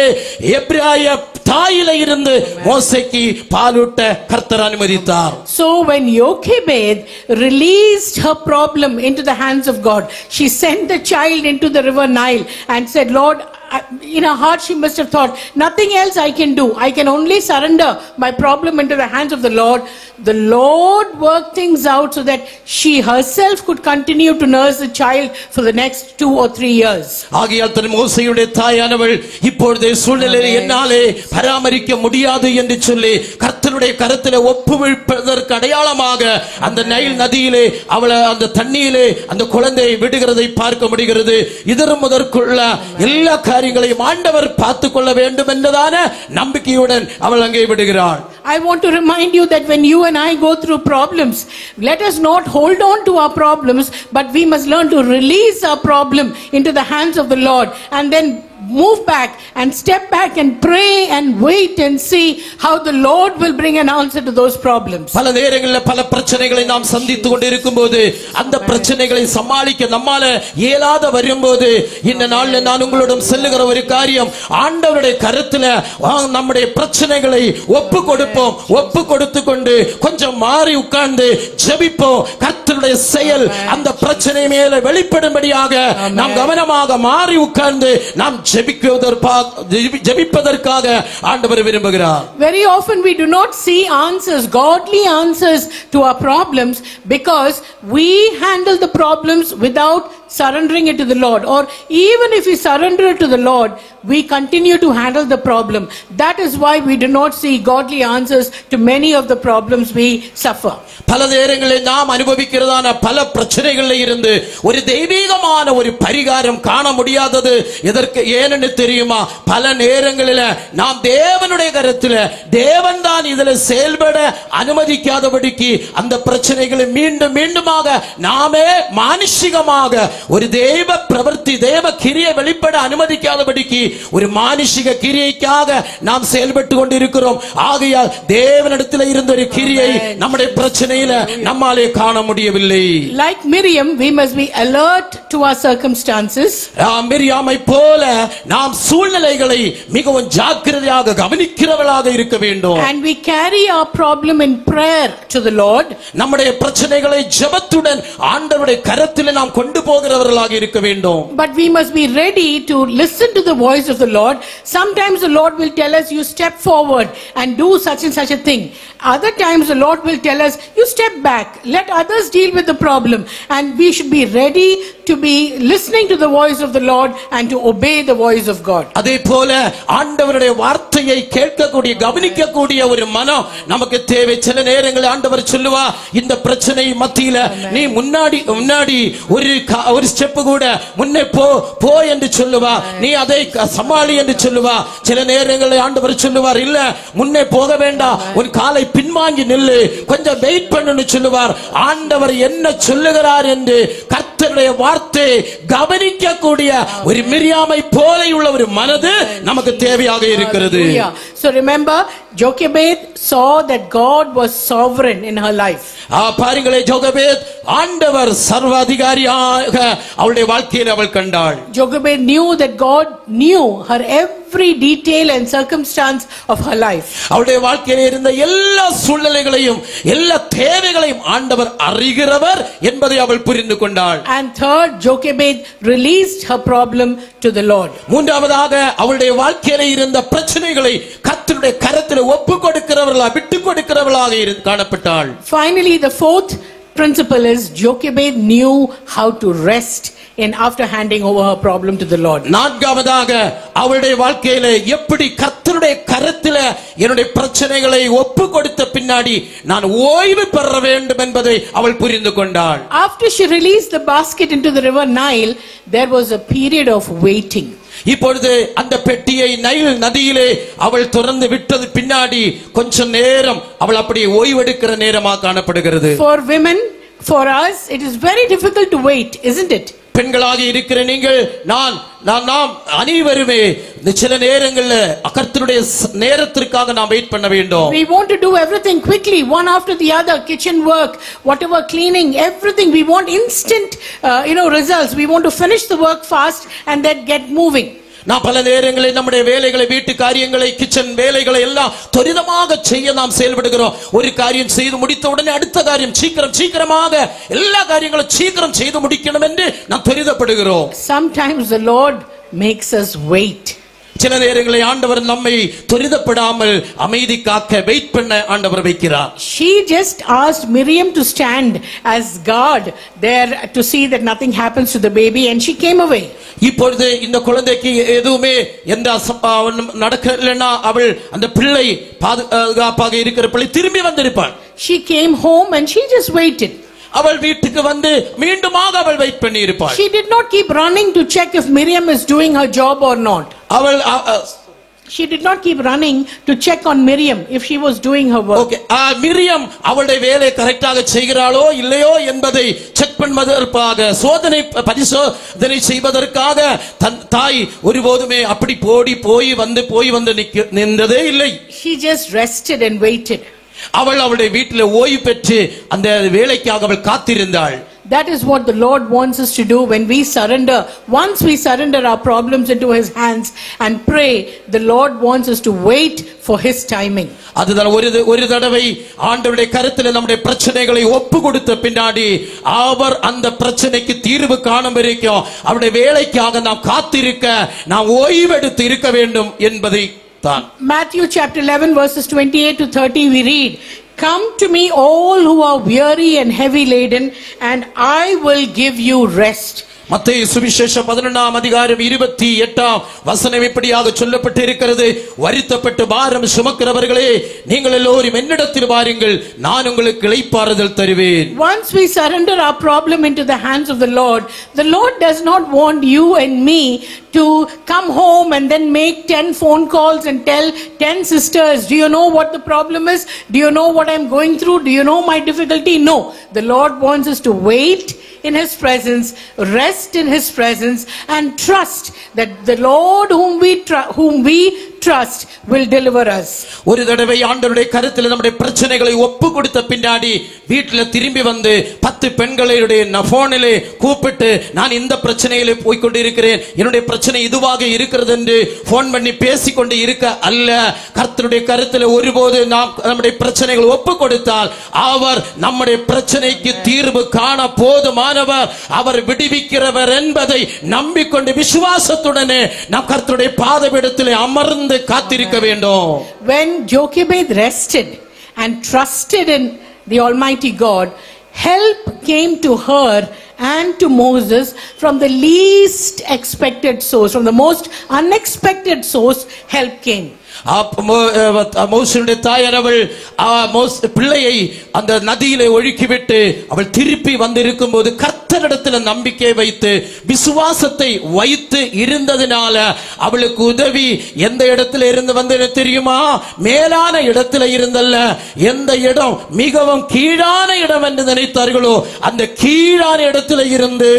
எபிராய தாயில இருந்து மோசேக்கு பாலூட்ட கர்த்தர் அனுமதித்தார். So when Jochebed released her problem into the hands of God, she sent the child into the river Nile and said, Lord, in her heart she must have thought, nothing else I can do. I can only surrender my problem into the hands of the Lord. The Lord worked things out so that she herself could continue to nurse the child for the next 2 or 3 years. ஆகையால் தன் மோசேயுடைய தாயானவள் இப்பொழுது சூழ்நிலையை என்னாலே பராமரிக்க முடியாது என்று சொல்லி கர்த்தருடைய கரத்திலே ஒப்புவிப்பதற்கு அடையாளமாக அந்த நைல் நதியிலே அவளை அந்த தண்ணீரிலே அந்த குழந்தையை விடுகிறதை பார்க்க முடிகிறது. இதற்கு முதற்குள்ள எல்லா காரியங்களையும் ஆண்டவர் பார்த்துக் கொள்ள வேண்டும் என்றதான நம்பிக்கையுடன் அவள் அங்கே விடுகிறாள். I want to remind you that when you and I go through problems, let us not hold on to our problems, but we must learn to release our problem into the hands of the Lord and then move back and step back and pray and wait and see how the Lord will bring an answer to those problems. பல நேரங்களில் பல பிரச்சனைகளை நாம் சந்தித்துக் கொண்டு இருக்கும்போது அந்த பிரச்சனைகளை சமாளிக்க நம்மால இயலாத வரும்போது இந்த நாள்ல நான் உங்களிடம் சொல்லுகிற ஒரு காரியம், ஆண்டவருடைய கருத்துல நம்முடைய பிரச்சனைகளை ஒப்பு கொடுப்போம். ஒப்பு கொடுத்து கொண்டு கொஞ்சம் மாறி உட்கார்ந்து ஜெபிப்போம். கர்த்தருடைய செயல் அந்த பிரச்சனை மேல வெளிப்படும்படியாக நாம் கவனமாக மாறி உட்கார்ந்து நாம் ஜெபிப்பதற்காக ஆண்டவர் விரும்புகிறார். Very often we do not see answers, godly answers to our problems, because we handle the problems without surrendering it to the Lord. Or even if we surrender it to the Lord, we continue to handle the problem. That is why we do not see godly answers to many of the problems we suffer. பல நேரங்களில் நாம் அனுபவிக்கிறதான பல பிரச்சனைகளில் இருந்து ஒரு தெய்வீகமான ஒரு பரிகாரம் காண முடியாதது எதற்கு ஏனென்று தெரியுமா? பல நேரங்களில் நாம் தேவனுடைய கருத்தில் தேவன் தான் இதில் செயல்பட அனுமதிக்காதபடிக்கு அந்த பிரச்சனைகளை மீண்டும் மீண்டுமாக நாமே மானுஷிகமாக ஒரு தேவ பிரவர்த்தி தேவ கிரியை வெளிப்பட அனுமதிக்காதபடிக்கு ஒரு மானுஷிக கிரியைக்காக நாம் செயல்பட்டு கொண்டிருக்கிறோம். ஆகையால் தேவனிடத்தில் இருந்த ஒரு கிரியை நம்முடைய பிரச்சனையில நம்மாலே காண முடியவில்லை. Like Miriam, we must be alert to our circumstances. மிரியாமை போல நாம் சூழ்நிலைகளை மிகவும் ஜாக்கிரதையாக கவனிக்கிறவர்களாக இருக்க வேண்டும். And we carry our problem in prayer to the Lord. நம்முடைய பிரச்சனைகளை ஜெபத்துடன் ஆண்டவருடைய கரத்திலே நாம் கொண்டு போகிறவர்களாக இருக்க வேண்டும். But we must be ready to listen to the voice of the Lord. Sometimes the Lord will tell us, you step forward and do such and such a thing. Other times the Lord will tell us, you step back, let others deal with the problem. And we should be ready to be listening to the voice of the Lord and to obey the voice of God. அதே போல ஆண்டவருடைய வார்த்தையை கேட்கக்கூடிய கவனிக்கக்கூடிய ஒரு மனம் நமக்கு தேவை. சில நேரங்களில் ஆண்டவர் சொல்லுவா, இந்த பிரச்சனை மத்தியில நீ முன்னாடி ஒரு ஸ்டெப் கூட முன்னே போ என்று சொல்லுவா, நீ அதை சமாளி என்று சொல்லுவா. சில நேரங்களில் ஆண்டவர் சொல்லுவார், இல்ல முன்னே போக வேண்டாம், உன் காலை பின்வாங்கி நில்லு, கொஞ்சம் வெயிட் பண்ணு சொல்லுவார். ஆண்டவர் என்ன சொல்லுகிறார் என்று கர்த்தருடைய வார்த்தை கவனிக்கக்கூடிய ஒரு மிரியாமை போல உள்ள ஒரு மனது நமக்கு தேவையாக இருக்கிறது. So remember, Jochebed saw that God was sovereign in her life. பாருங்களே, ஜோகபேத் ஆண்டவர் சர்வாதிகாரியாக அவளுடைய வாழ்க்கையில் அவள் கண்டாள். Jochebed knew that God knew her every detail and circumstance of her life. அவளுடைய வாழ்க்கையில் இருந்த எல்லா சூழ்நிலைகளையும் எல்லா தேவைகளையும் ஆண்டவர் அறிகிறவர் என்பதை அவள் புரிந்து கொண்டாள். And third, Jochebed released her problem to the Lord. மூன்றாவதாக அவளுடைய வாழ்க்கையில் இருந்த பிரச்சனைகளை கர்த்தருடைய கரத்தில் ஒப்பு கொடுக்கிறவர்களாக விட்டு கொடுக்கிறவர்களாக காணப்பட்டாள். Finally, the fourth principle is Jochebed knew how to rest in after handing over her problem to the Lord. நான்காவதாக அவளுடைய வாழ்க்கையிலே எப்படி கர்த்தருடைய கரத்திலே என்னுடைய பிரச்சனைகளை ஒப்பு கொடுத்த பின்னாடி நான் ஓய்வு பெற வேண்டும் என்பதை அவள் புரிந்து கொண்டாள். After she released the basket into the river Nile, there was a period of waiting. இப்பொழுது அந்த பெட்டியை நைல் நதியிலே அவள் திறந்து விட்டது பின்னாடி கொஞ்ச நேரம் அவள் அப்படியே ஓய்வெடுக்கிற நேரமாக காணப்படுகிறது. For women, for us, it is very difficult to wait, isn't it? பெண்களாக இருக்கிற நீங்கள் நாம் அனைவருமே சில நேரங்களில் கர்த்தருடைய நேரத்திற்காக நாம் வெயிட் பண்ண வேண்டும். We want to do everything quickly, one after the other, kitchen work, whatever, cleaning, everything. We want instant results. We want to finish the work fast and then get moving. நாம் பல நேரங்களில் நம்முடைய வேலைகளை, வீட்டு காரியங்களை, kitchen வேலைகளை எல்லாம் துரிதமாக செய்ய நாம் செயல்படுகிறோம். ஒரு காரியம் செய்து முடித்த உடனே அடுத்த காரியம் சீக்கிரமாக எல்லா காரியங்களும் சீக்கிரம் செய்து முடிக்கணும் என்று நாம் துரிதப்படுகிறோம். Sometimes the Lord makes us wait. சில நேரங்களில் ஆண்டவர் நம்மை துரிதப்படாமல் அமைதி காக்க வெயிட் பண்ண ஆண்டவர் வைக்கிறார். She just asked Miriam to stand as guard there to see that nothing happens to the baby, and she came away. இப்பொழுது இந்த குழந்தைக்கு எதுவுமே எந்த நடக்கலன்னா அவள் அந்த பிள்ளை பாதுகாப்பாக இருக்கிற பிள்ளை திரும்பி வந்திருப்பாள். She came home and she just waited. அவள் வீட்டுக்கு வந்து மீண்டுமாக அவள் வெயிட் பண்ணி இருப்பாள். She did not keep running to check if Miriam is doing her job or not. அவள் She did not keep running to check on Miriam if she was doing her work. Okay, Miriam அவளுடைய வேலை கரெக்டாக செய்கிறாளோ இல்லையோ என்பதை check பண்ணுவதற்காக பரிசோதனை செய்வதற்காக தன் தாய் ஒருபோதுமே அப்படி போய் வந்து நின்றதே இல்லை. She just rested and waited. அவள் அவளுடைய வீட்டில் ஓய்வு பெற்று அந்த வேலைக்காக அவள் காத்திருந்தாள். That is what the Lord wants us to do when we surrender. Once we surrender our problems into His hands and pray, the Lord wants us to wait for His timing. அதுதான் ஒரு தடவை ஆண்டவருடைய கருத்தில் நம்முடைய பிரச்சனைகளை ஒப்பு கொடுத்த பின்னாடி அவர் அந்த பிரச்சனைக்கு தீர்வு காணும் வரைக்கும் அவருடைய வேலைக்காக நாம் காத்திருக்க, நாம் ஓய்வெடுத்து இருக்க வேண்டும் என்பதை தான். Matthew chapter 11 verses 28 to 30 we read, "Come to me all who are weary and heavy laden, and I will give you rest." மத்தேயு சுவிசேஷம் 11ஆம் அதிகாரம் 28ஆம் வசனம் இப்படியாக சொல்லப்பட்டு இருக்கிறது, வருத்தப்பட்டு பாரம் சுமக்கிறவர்களே நீங்கள் எல்லோரும் என்னிடத்தில் வாருங்கள், நான் உங்களுக்கு இளைப்பாறுதல் தருவேன். Once we surrender our problem into the hands of the Lord does not want you and me to come home and then make 10 phone calls and tell 10 sisters, do you know what the problem is? Do you know what I'm going through? Do you know my difficulty? No. The Lord wants us to wait in His presence, rest in His presence, and trust that the Lord whom we trust will deliver us. ஒரு தடவை ஆண்டவருடைய கருத்தில் நம்முடைய பிரச்சனைகளை ஒப்பு கொடுத்த பின்னாடி வீட்டில திரும்பி வந்து 10 பெண்களுடைய போனிலே கூப்பிட்டு, நான் இந்த பிரச்சனையிலே போய் கொண்டிருக்கிறேன், என்னுடைய பிரச்சனை இதுவாக இருக்கிறது என்று போன் பண்ணி பேசிக்கொண்டு இருக்க அல்ல. கர்த்தருடைய கருத்தில் ஒருபோது நாம் நம்முடைய பிரச்சனைகளை ஒப்பு கொடுத்தால் அவர் நம்முடைய பிரச்சனைக்கு தீர்வு காண போதுமானவர், அவர் விடுவிக்கிறவர் என்பதை நம்பிக்கொண்டு விசுவாசத்துடனே நாம் கர்த்தருடைய பாதபீடத்திலே அமர்ந்து காத்திருக்க வேண்டும். When Jochebed rested and trusted in the Almighty God, help came to her and to Moses from the least expected source, from the most unexpected source. Help came. மோசேயுடைய தாயார் அவள் பிள்ளையை அந்த நதியிலே ஒழுக்கிவிட்டு அவள் திருப்பி வந்திருக்கும் போது கர்த்தரிடத்தில் நம்பிக்கை வைத்து விசுவாசத்தை வைத்து இருந்ததினால அவளுக்கு உதவி எந்த இடத்துல இருந்து வந்து தெரியுமா? மேலான இடத்துல இருந்தல்ல. எந்த இடம் மிகவும் கீழான இடம் என்று நினைத்தார்களோ அந்த கீழான இடத்துல இருந்து,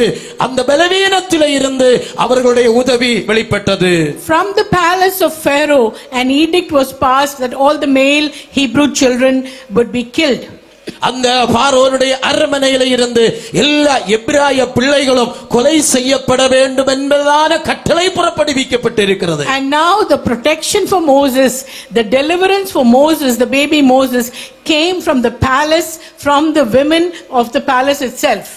அந்த பலவீனத்தில் இருந்து அவர்களுடைய உதவி வெளிப்பட்டது. From the palace of Pharaoh an edict was passed that all the male Hebrew children would be killed. அந்த பார்வோனுடைய அரண்மனையில இருந்து எல்லா எபிராய பிள்ளைகளும் கொலை செய்யப்பட வேண்டும் என்பதான கட்டளை புறப்படுவிக்கப்பட்டிருக்கிறது. And now the protection for Moses, the deliverance for Moses, the baby Moses came from the palace, from the women of the palace itself.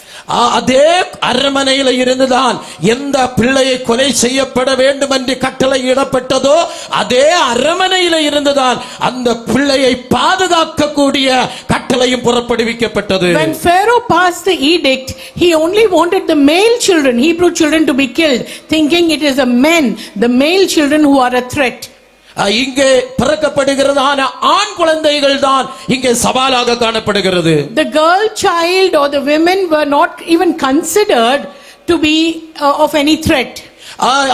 அதே அரண்மனையில இருந்துதான் எந்த பிள்ளையை கொலை செய்யப்பட வேண்டும் என்று கட்டளை இடப்பட்டதோ அதே அரண்மனையில இருந்துதான் அந்த பிள்ளையை பாதுகாக்கக்கூடிய கட்டளையும் புறப்படுவிக்கப்பட்டது. When Pharaoh passed the edict, he only wanted the male children, Hebrew children, to be killed, thinking it is the male children who are a threat. இங்கே பிறக்கப்படுகிறதான ஆண் குழந்தைகள் தான் இங்கே சவாலாக காணப்படுகிறது. The girl child or the women were not even considered to be of any threat.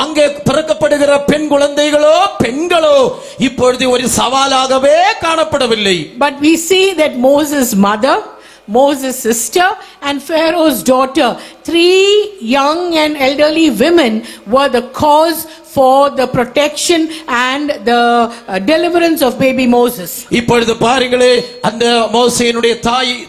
அங்கே பிறக்கப்படுகிற பெண் குழந்தைகளோ பெண்களோ இப்பொழுது ஒரு சவாலாகவே காணப்படவில்லை. But we see that Moses' mother, Moses' sister and Pharaoh's daughter, 3 young and elderly women were the cause for the protection and the deliverance of baby Moses. இப்பொழுது பாருங்களே, அந்த மோசேயினுடைய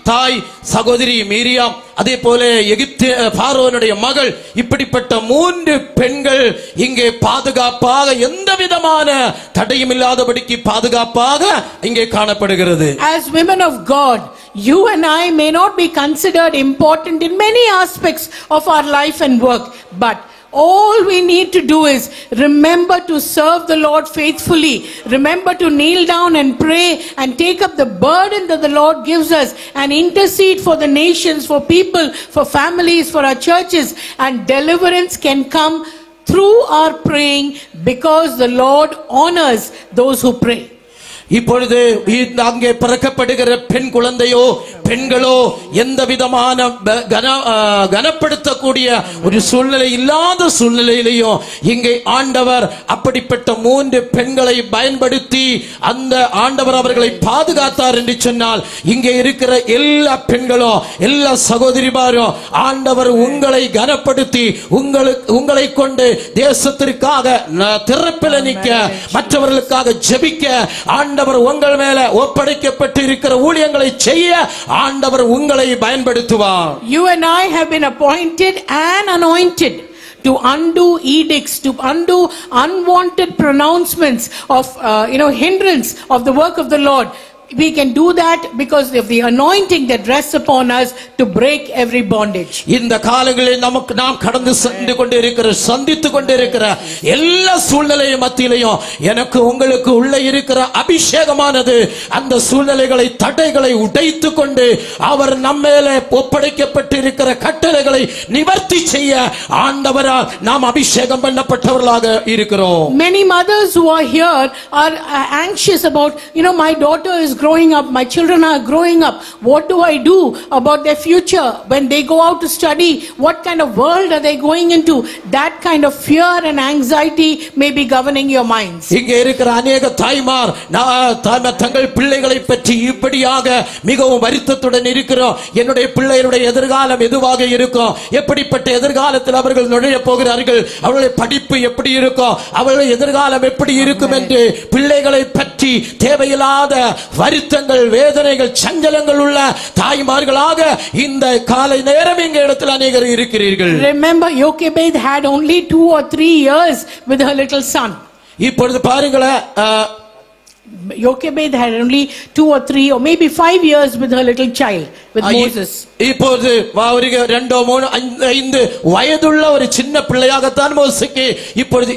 தாய் சகோதரி மீரியாம், அதே போல எகிப்து பார்வோனுடைய மகள், இப்படிப்பட்ட 3 பெண்கள் இங்கே பாதுகாப்பாக எந்த விதமான தடையும் இல்லாதபடிக்கு பாதுகாப்பாக இங்கே காணப்படுகிறது. As women of God, you and I may not be considered important in many aspects of our life and work, but all we need to do is remember to serve the Lord faithfully. Remember to kneel down and pray and take up the burden that the Lord gives us and intercede for the nations, for people, for families, for our churches, and deliverance can come through our praying because the Lord honors those who pray. இப்பொழுது அங்கே பிறக்கப்படுகிற பெண் குழந்தையோ பெண்களோ எந்த விதமான கனப்படுத்தக்கூடிய ஒரு சூழ்நிலை இல்லாத சூழ்நிலையிலையும் இங்கே ஆண்டவர் அப்படிப்பட்ட 3 பெண்களை பயன்படுத்தி அந்த ஆண்டவர் அவர்களை பாதுகாத்தார் என்று சொன்னால், இங்கே இருக்கிற எல்லா பெண்களும் எல்லா சகோதரிமாரும் ஆண்டவர் உங்களை கனப்படுத்தி உங்களை கொண்டு தேசத்திற்காக திறப்பில் நிற்க, மற்றவர்களுக்காக ஜெபிக்க ஆண்டவர் உங்கள் மேல ஒப்படைக்கப்பட்டு இருக்கிற ஊழியங்களை செய்ய ஆண்டவர் உங்களை பயன்படுத்துவார். You and I have been appointed and anointed to undo edicts, to undo unwanted pronouncements of hindrance of the work of the Lord. We can do that because of the anointing that rests upon us to break every bondage. இந்த காலங்களில் நாம் கடந்து சென்று கொண்டிருக்கிற சந்தித்து கொண்டிருக்கிற எல்லா சூழ்நிலை மத்தியிலையும் எனக்கு உங்களுக்கு உள்ள இருக்கிற அபிஷேகமானது அந்த சூழ்நிலைகளை தடைகளை உடைத்து கொண்டு அவர் நம்மேலே ஒப்படைக்கப்பட்டிருக்கிற கட்டளைகளை நிவர்த்தி செய்ய ஆண்டவரால் நாம் அபிஷேகம் பண்ணப்பட்டவர்களாக இருக்கிறோம். Many mothers who are here are anxious about, my daughter is growing up, my children are growing up, what do I do about their future when they go out to study? What kind of world are they going into? That kind of fear and anxiety may be governing your minds. இங்கே இருக்கிற अनेक தாய்மார் தங்கள் பிள்ளைகளை பற்றி இப்படியாக மிகவும் வருத்தத்துடன் இருக்கிறோம். என்னுடைய பிள்ளைகளுடைய எதிர்காலம் எதுவாக இருக்கும், எப்படிப்பட்ட எதிர்காலத்தில் அவர்கள் நுழைய போகிறார்கள், அவர்களுடைய படிப்பு எப்படி இருக்கும், அவர்களுடைய எதிர்காலம் எப்படி இருக்கும் என்று பிள்ளைகளை பற்றி தேவையில்லாத வருத்தங்கள், வேதனைகள், சஞ்சலங்கள் உள்ள தாய்மார்களாக இந்த காலை நேரம் எங்க இடத்தில் அநேகர் இருக்கிறீர்கள். Remember, Jochebed had only 2 or 3 years with her little son. இப்பொழுது பாருங்களேன், Jochebed had only 2 or 3 or maybe 5 years with her little child, with Moses. இப்போது 2 3 5 வயதுள்ள ஒரு சின்ன பிள்ளையாகத்தான் மோசேக்கு இப்பொழுது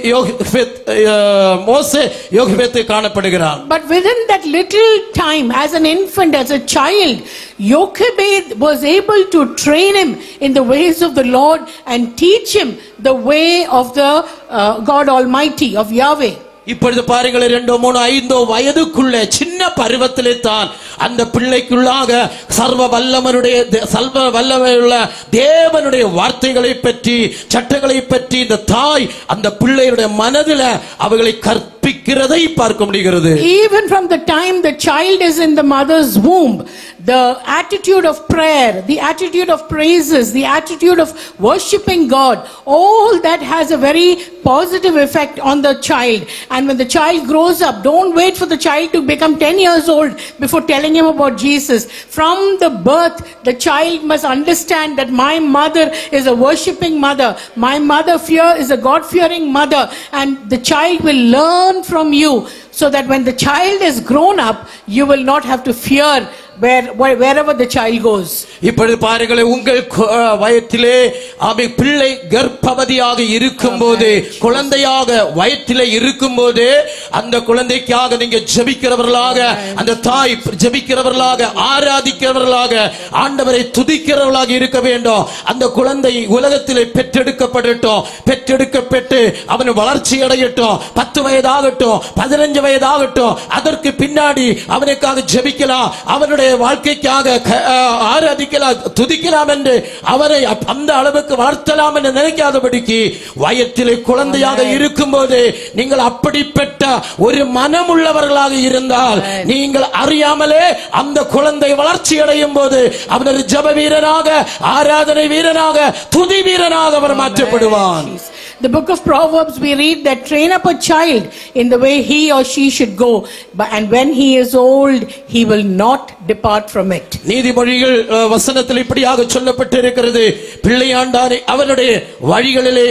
யோகேபேத் காணப்படுகிறார். But within that little time, as an infant, as a child, Jochebed was able to train him in the ways of the Lord and teach him the way of the God Almighty, of Yahweh. இப்பொழுது பாருங்கள், 2 3 5 வயதுக்குள்ள சின்ன பருவத்திலே தான் அந்த பிள்ளைக்குள்ளாக சர்வ வல்லமையுள்ள தேவனுடைய வார்த்தைகளை பற்றி, சட்டங்களை பற்றி இந்த தாய் அந்த பிள்ளையுடைய மனதில் அவர்களை கற்பிக்கிறதை பார்க்க முடிகிறது. Even from the time the child is in the mother's womb, the attitude of prayer, the attitude of praises, the attitude of worshiping God, all that has a very positive effect on the child. And when the child grows up, don't wait for the child to become 10 years old before telling him about Jesus. From the birth, the child must understand that my mother is a worshiping mother, my mother is a God-fearing mother, and the child will learn from you, so that when the child is grown up, you will not have to fear wherever the child goes. இப்பொழுது பாருங்கள், உங்கள் வயிற்றிலே பிள்ளை கர்ப்பவதியாக இருக்கும்போது, குழந்தையாக வயிற்றிலே இருக்கும்போது அந்த குழந்தைக்காக நீங்க ஜெபிக்கிறவர்களாக, அந்த தாய் ஜெபிக்கிறவர்களாக, ஆராதிக்கிறவர்களாக, ஆண்டவரை துதிக்கிறவர்களாக இருக்க வேண்டும். அந்த குழந்தை உலகத்திலே பெற்றெடுக்கப்படட்டும், பெற்றெடுக்கப்பட்டு அவன் வளர்ச்சி அடையட்டும், 10 வயதாகட்டும், 15 வயதாகட்டும், அதற்கு பின்னாடி அவனுக்காக ஜெபிக்கலாம், அவனுடைய வாழ்க்கைக்காக ஆராதிக்கலாம், துதிக்கலாம் என்று அவரை அந்த அளவுக்கு வளர்த்தலாம் என்று நினைக்காதபடிக்கு வயத்திலே குழந்தையாக இருக்கும்போது நீங்கள் அப்படிப்பட்ட ஒரு மனம் உள்ளவர்களாக இருந்தால், நீங்கள் அறியாமலே அந்த குழந்தை வளர்ச்சி அடையும் போது அவன் ஜெப வீரனாக, ஆராதனை வீரனாக, துதி வீரனாக அவர் மாற்றப்படுவான். The book of Proverbs, we read that train up a child in the way he or she should go, and when he is old, he will not depart from it. நீதிமொழிகள் வசனத்தில் இப்படியாக சொல்லப்பட்டிருக்கிறது, பிள்ளையாண்டானை அவனுடைய வழிகளிலே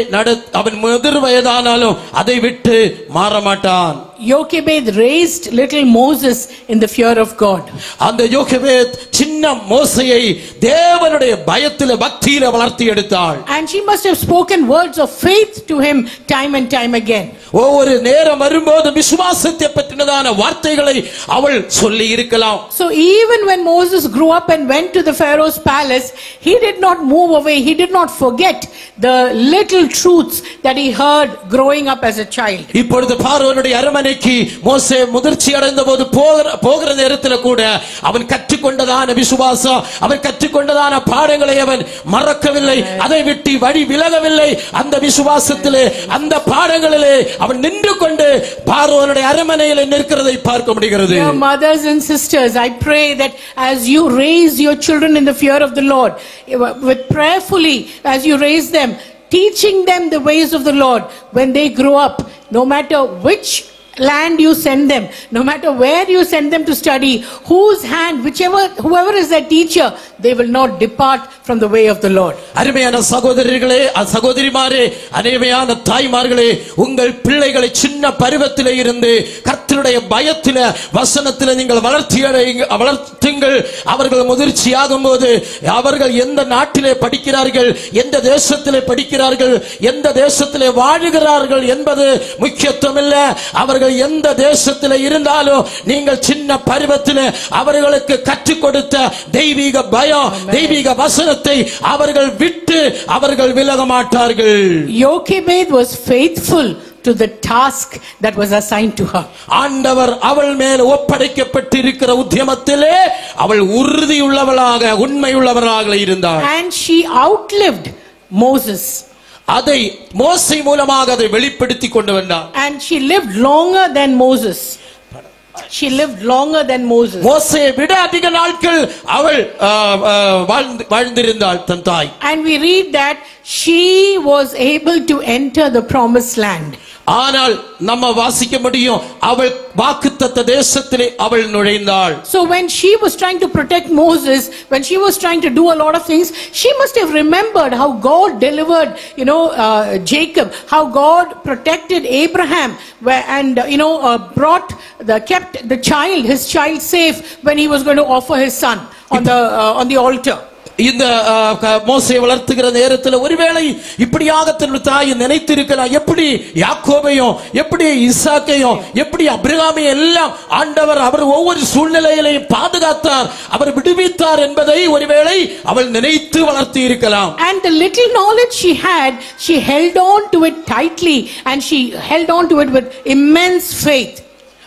அவன் முதிர் வயதானாலும் அதை விட்டு மாற மாட்டான். Jochebed raised little Moses in the fear of God. அந்த யோகேபேத் சின்ன மோசேயை தேவனுடைய பயத்திலே பக்தியிலே வளர்த்தி எடுத்தாள். And she must have spoken words of faith to him time and time again. ஒவ்வொரு நேரம் வரும்போது விசுவாசத்தை பற்றினதான வார்த்தைகளை அவள் சொல்லி இருக்கலாம். So even when Moses grew up and went to the Pharaoh's palace, he did not move away, he did not forget the little truths that he heard growing up as a child. இப்பொழுது பார்வோனுடைய அரண்மனை அரண்மனைக்கு மோசே முதிர்ச்சி அடைந்த போது போகிற நேரத்தில் கூட அவன் கற்றுக்கொண்டதான விசுவாசம், அவன் கற்றுக்கொண்டதான பாடங்களை அவன் மறக்கவில்லை, அதை விட்டு வழி விலகவில்லை. அந்த விசுவாசத்திலே அந்த பாடங்களிலே அவன் நின்று கொண்டு பார்வோனுடைய அரண்மனையில் நிற்கிறதை பார்க்க முடிகிறது. Dear mothers and sisters, I pray that as you raise your children in the fear of the Lord, with prayerfully as you raise them, teaching them the ways of the Lord, when they grow up, no matter which land you send them, no matter where you send them to study, whose hand, whoever is their teacher, they will not depart from the way of the Lord. அருமையான சகோதரர்களே, சகோதரிமாரே, அருமையான தாய்மார்களே, உங்கள் பிள்ளைகளை சின்ன பருவத்திலே இருந்து கர்த்தருடைய பயத்திலே வசனத்திலே நீங்கள் வளர்த்துங்கள். அவர்கள் முதிர்ச்சியாகும் போது அவர்கள் எந்த நாட்டிலே படிக்கிறார்கள், எந்த தேசத்திலே படிக்கிறார்கள், எந்த தேசத்திலே வாழுகிறார்கள் என்பது முக்கியத்துவம் இல்லை. அவர்கள் எந்த தேசத்தில் இருந்தாலும் நீங்கள் சின்ன பருவத்தில் அவர்களுக்கு கற்றுக் கொடுத்த தெய்வீக பயம், தெய்வீக வசனத்தை அவர்கள் விட்டு அவர்கள் விலக மாட்டார்கள். Jochebed was faithful to the task that was assigned to her. ஆண்டவர் அவள் மேல் ஒப்படைக்கப்பட்டிருக்கிற உத்தியமத்திலே அவள் உறுதியுள்ளவளாக உண்மையுள்ளவளாக இருந்தாள். And she outlived Moses. அதை மோசே மூலமாக அதை வெளிப்படுத்தி கொண்டு வந்தார். And she lived longer than Moses. She lived longer than Moses. மோசே விட அதிக நாட்கள் அவள் வாழ்ந்திருந்தாள் தன் தாய். And we read that she was able to enter the promised land. ஆனால் நம்ம வாசிக்க முடியும் அவள் வாக்குத்தத்த தேசத்திலே அவள் நுழைந்தாள். So when she was trying to protect Moses, when she was trying to do a lot of things, she must have remembered how God delivered, Jacob, how God protected Abraham, and kept his child safe when he was going to offer his son on the altar. இந்த மோசே வளர்த்துகிற நேரத்தில் ஒருவேளை இப்படியாக தன்னுடைய தாய் நினைத்திருக்கலாம், எப்படி யாக்கோபையும் எப்படி ஈசாக்கையும் எப்படி ஆபிரகாமையும் எல்லாம் ஆண்டவர் அவர் ஒவ்வொரு சூழ்நிலையிலையும் பாதுகாத்தார், அவர் விடுவித்தார் என்பதை ஒருவேளை அவள் நினைத்து வளர்த்தி இருக்கலாம். And the little knowledge she had, she held on to it tightly, and she held on to it with immense faith.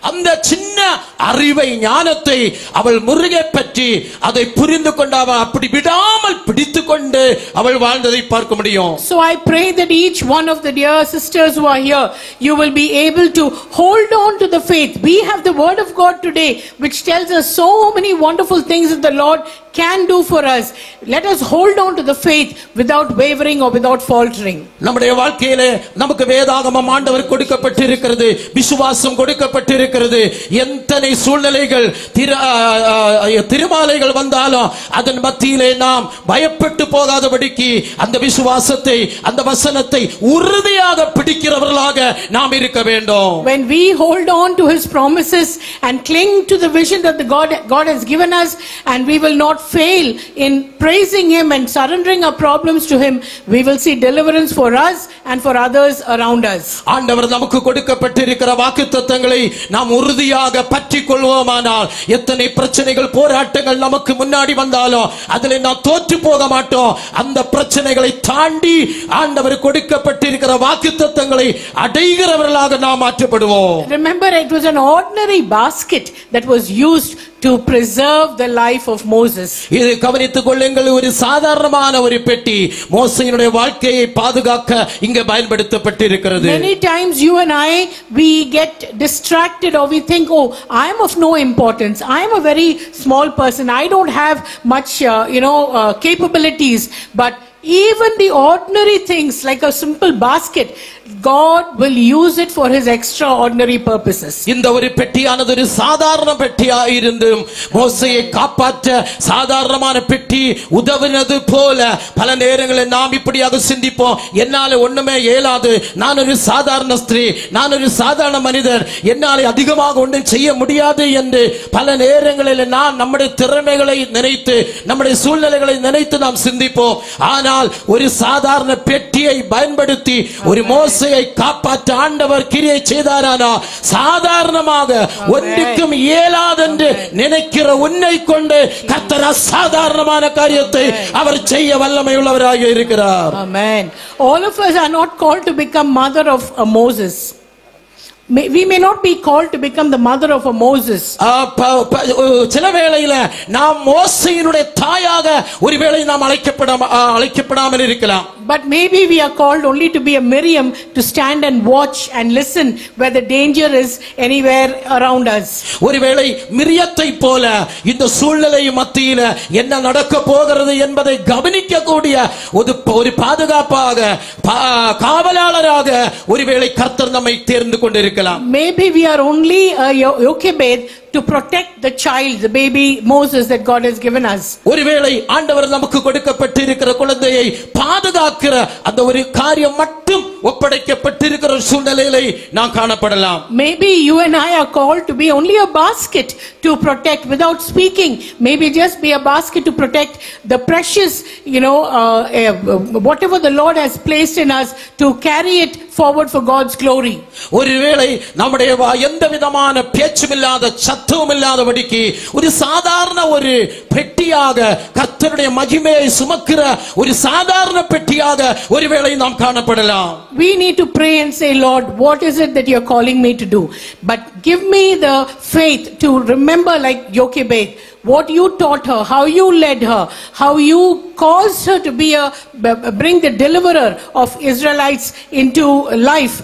அந்த சின்ன அறிவை ஞானத்தை அவள் முருகை பற்றி அதை புரிந்து கொண்டு அவள் அப்படி விடாமல் பிடித்துக்கொண்டு அவள் வாழ்ந்ததை பார்க்க முடியும். So I pray that each one of the dear sisters who are here, you will be able to hold on to the faith. We have the word of God today which tells us so many wonderful things that the Lord can do for us. Let us hold on to the faith without wavering or without faltering. நம்முடைய வாழ்க்கையிலே நமக்கு வேதாகமம் ஆண்டவர் கொடுக்கப்பட்டிருக்கிறது, விசுவாசம் கொடுக்கப்பட்டிருக்கிறது. எத்தனை சூழ்நிலைகள் திருமாலைகள் வந்தாலும் அதன் மத்தியிலே நாம் பயப்பட்டு போகாதபடிக்கு அந்த விசுவாசத்தை அந்த வசனத்தை உறுதியாக பிடிக்கிறவர்களாக நாம் இருக்க வேண்டும். When we hold on to his promises and cling to the vision that God has given us, and we will not fail in praising him and surrendering our problems to him, we will see deliverance for us and for others around us. ஆண்டவர் நமக்கு கொடுக்கப்பட்டிருக்கிற வாக்குத்தத்தங்களை நாம் உறுதியாக பற்றிக் கொள்வோமானால் எத்தனை பிரச்சனைகள் போராட்டங்கள் நமக்கு முன்னாடி வந்தாலும் அதிலே நாம் தோற்று போக மாட்டோம். அந்த பிரச்சனைகளை தாண்டி ஆண்டவர் கொடுக்கப்பட்டிருக்கிற வாக்குத்தத்தங்களை அடைகிறவர்களாக நாம் மாற்றப்படுவோம். Remember, it was an ordinary basket that was used to preserve the life of Moses. இது கவனித்துக் கொள்ளுங்கள், ஒரு சாதாரணமான ஒரு பெட்டி மோசேயினுடைய வாழ்க்கையை பாதுகாக்க இங்கே பயன்படுத்தப்பட்டிருக்கிறது. Many times you and we get distracted, or we think, oh, I am of no importance, I am a very small person, I don't have much capabilities. But even the ordinary things like a simple basket, God will use it for his extraordinary purposes. இந்த ஒரு பெட்டியானது ஒரு சாதாரண பெட்டியாக இருந்தும் மோசேயை காப்பாற்ற சாதாரணமான பெட்டி உதவினது போல பல நேரங்களில் நாம் இப்படியாக சிந்திப்போம், என்னால ஒண்ணுமே இயலாது, நான் ஒரு சாதாரண ஸ்திரீ, நான் ஒரு சாதாரண மனிதர், என்னால அதிகமாக ஒன்றும் செய்ய முடியாது என்று பல நேரங்களில் நாம் நம்முடைய திறமைகளை நினைத்து நம்முடைய சூழ்நிலைகளை நினைத்து நாம் சிந்திப்போம். ஆனால் ஒரு சாதாரண பெட்டியை பயன்படுத்தி ஒரு மோசேயை காப்பாற்ற ஆண்டவர் கிரியை செய்தாரானா, சாதாரணமாக ஒன்றுக்கும் இயலாதென்று நினைக்கிற உன்னை கொண்டு கர்த்தர் அசாதாரணமான காரியத்தை அவர் செய்ய வல்லமை உள்ளவராக இருக்கிறார். Amen. All of us are not called to become mother of Moses. We may not be called to become the mother of a Moses. சில வேளையில நாம் மோசேயினுடைய தாயாக ஒருவேளை நாம் அழைக்கப்படாமல் இருக்கலாம். But maybe we are called only to be a Miriam, to stand and watch and listen where the danger is anywhere around us. ஒருவேளை மிரியத்தை போல இந்த சூழ்நிலை மத்தியில என்ன நடக்க போகிறது என்பதை கவனிக்க கூடிய ஒரு பாதுகாப்பாக காவலாளராக ஒருவேளை கர்த்தர் நம்மை தேர்ந்து கொண்டிருக்கிறார். Maybe we are only a Jochebed to protect the child, the baby Moses that God has given us. ஒருவேளை ஆண்டவர் நமக்கு கொடுக்கப்பட்டிருக்கிற குழந்தையை பாதுகாக்கிற அந்த ஒரு காரியம் மட்டும் ஒப்படைக்கப்பட்டிருக்கிற சூழ்நிலையிலே நாம் காணப்படலாம். Maybe you and I are called to be only a basket to protect without speaking. Maybe just be a basket to protect the precious, whatever the Lord has placed in us, to carry it forward for God's glory. ஒருவேளை நம்முடைய எந்த விதமான பேச்சுமில்லாத சத்தமுமில்லாதபடிக்கு ஒரு சாதாரண ஒரு பெட்டியாக கர்த்தருடைய மகிமையை சுமக்கிற ஒரு சாதாரண பெட்டியாக ஒருவேளை நாம் காணப்படலாம். We need to pray and say, Lord, what is it that you're calling me to do? But give me the faith to remember, like Jochebed, what you taught her, how you led her, how you caused her to bring the deliverer of Israelites into life.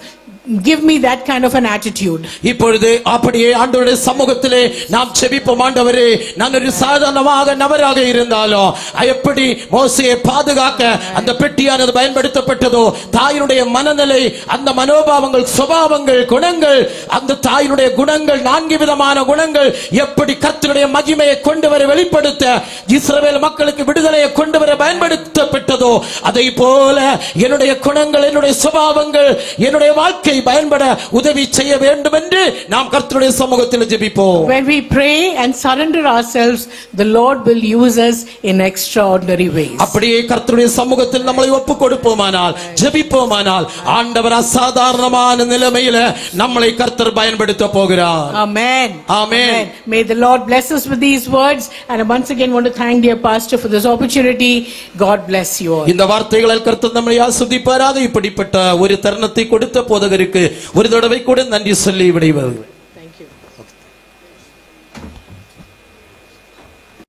Give me that kind of an attitude. இப்பொழுது அப்படியே ஆண்டவருடைய சமூகத்திலே நாம் ஜெபிப்போம். ஆண்டவரே, நான் ஒரு சாதாரணமாக நபராக இருந்தாலும் எப்படி மோசேயை பாதுகாக்க அந்த பெட்டியானது பயன்படுத்தப்பட்டதோ, தாயினுடைய மனநிலை, அந்த மனோபாவங்கள், சுபாவங்கள், குணங்கள், அந்த தாயினுடைய குணங்கள், 4 விதமான குணங்கள் எப்படி கர்த்தருடைய மகிமையை கொண்டு வர வெளிப்படுத்த, இஸ்ரவேல் மக்களுக்கு விடுதலையை கொண்டு வர பயன்படுத்தப்பட்டதோ, அதை போல என்னுடைய குணங்கள், என்னுடைய சுபாவங்கள், என்னுடைய வாழ்க்கை பயன்பட உதவி செய்ய வேண்டும் என்று நாம் கர்த்தருடைய சமூகத்தில் ஜெபிப்போம். When we pray and surrender ourselves, the Lord will use us in extraordinary ways. அப்படியே கர்த்தருடைய சமூகத்தில் நம்மை ஒப்புக் கொடுப்போமானால், ஜெபிப்போமானால், ஆண்டவர் அசாதாரணமான நிலைமையில நம்மை கர்த்தர் பயன்படுத்த போகிறார். Amen. Amen. May the Lord bless us with these words, and I once again want to thank dear pastor for this opportunity. God bless you all. இந்த வார்த்தைகளால் கர்த்தர் நம்மை ஆசீர்வதிப்பாராக. இப்படிப்பட்ட ஒரு தருணத்தை கொடுத்த போதகருக்கு ஒரு தடவை கூட நன்றி சொல்லி விடைபெறுகிறேன்.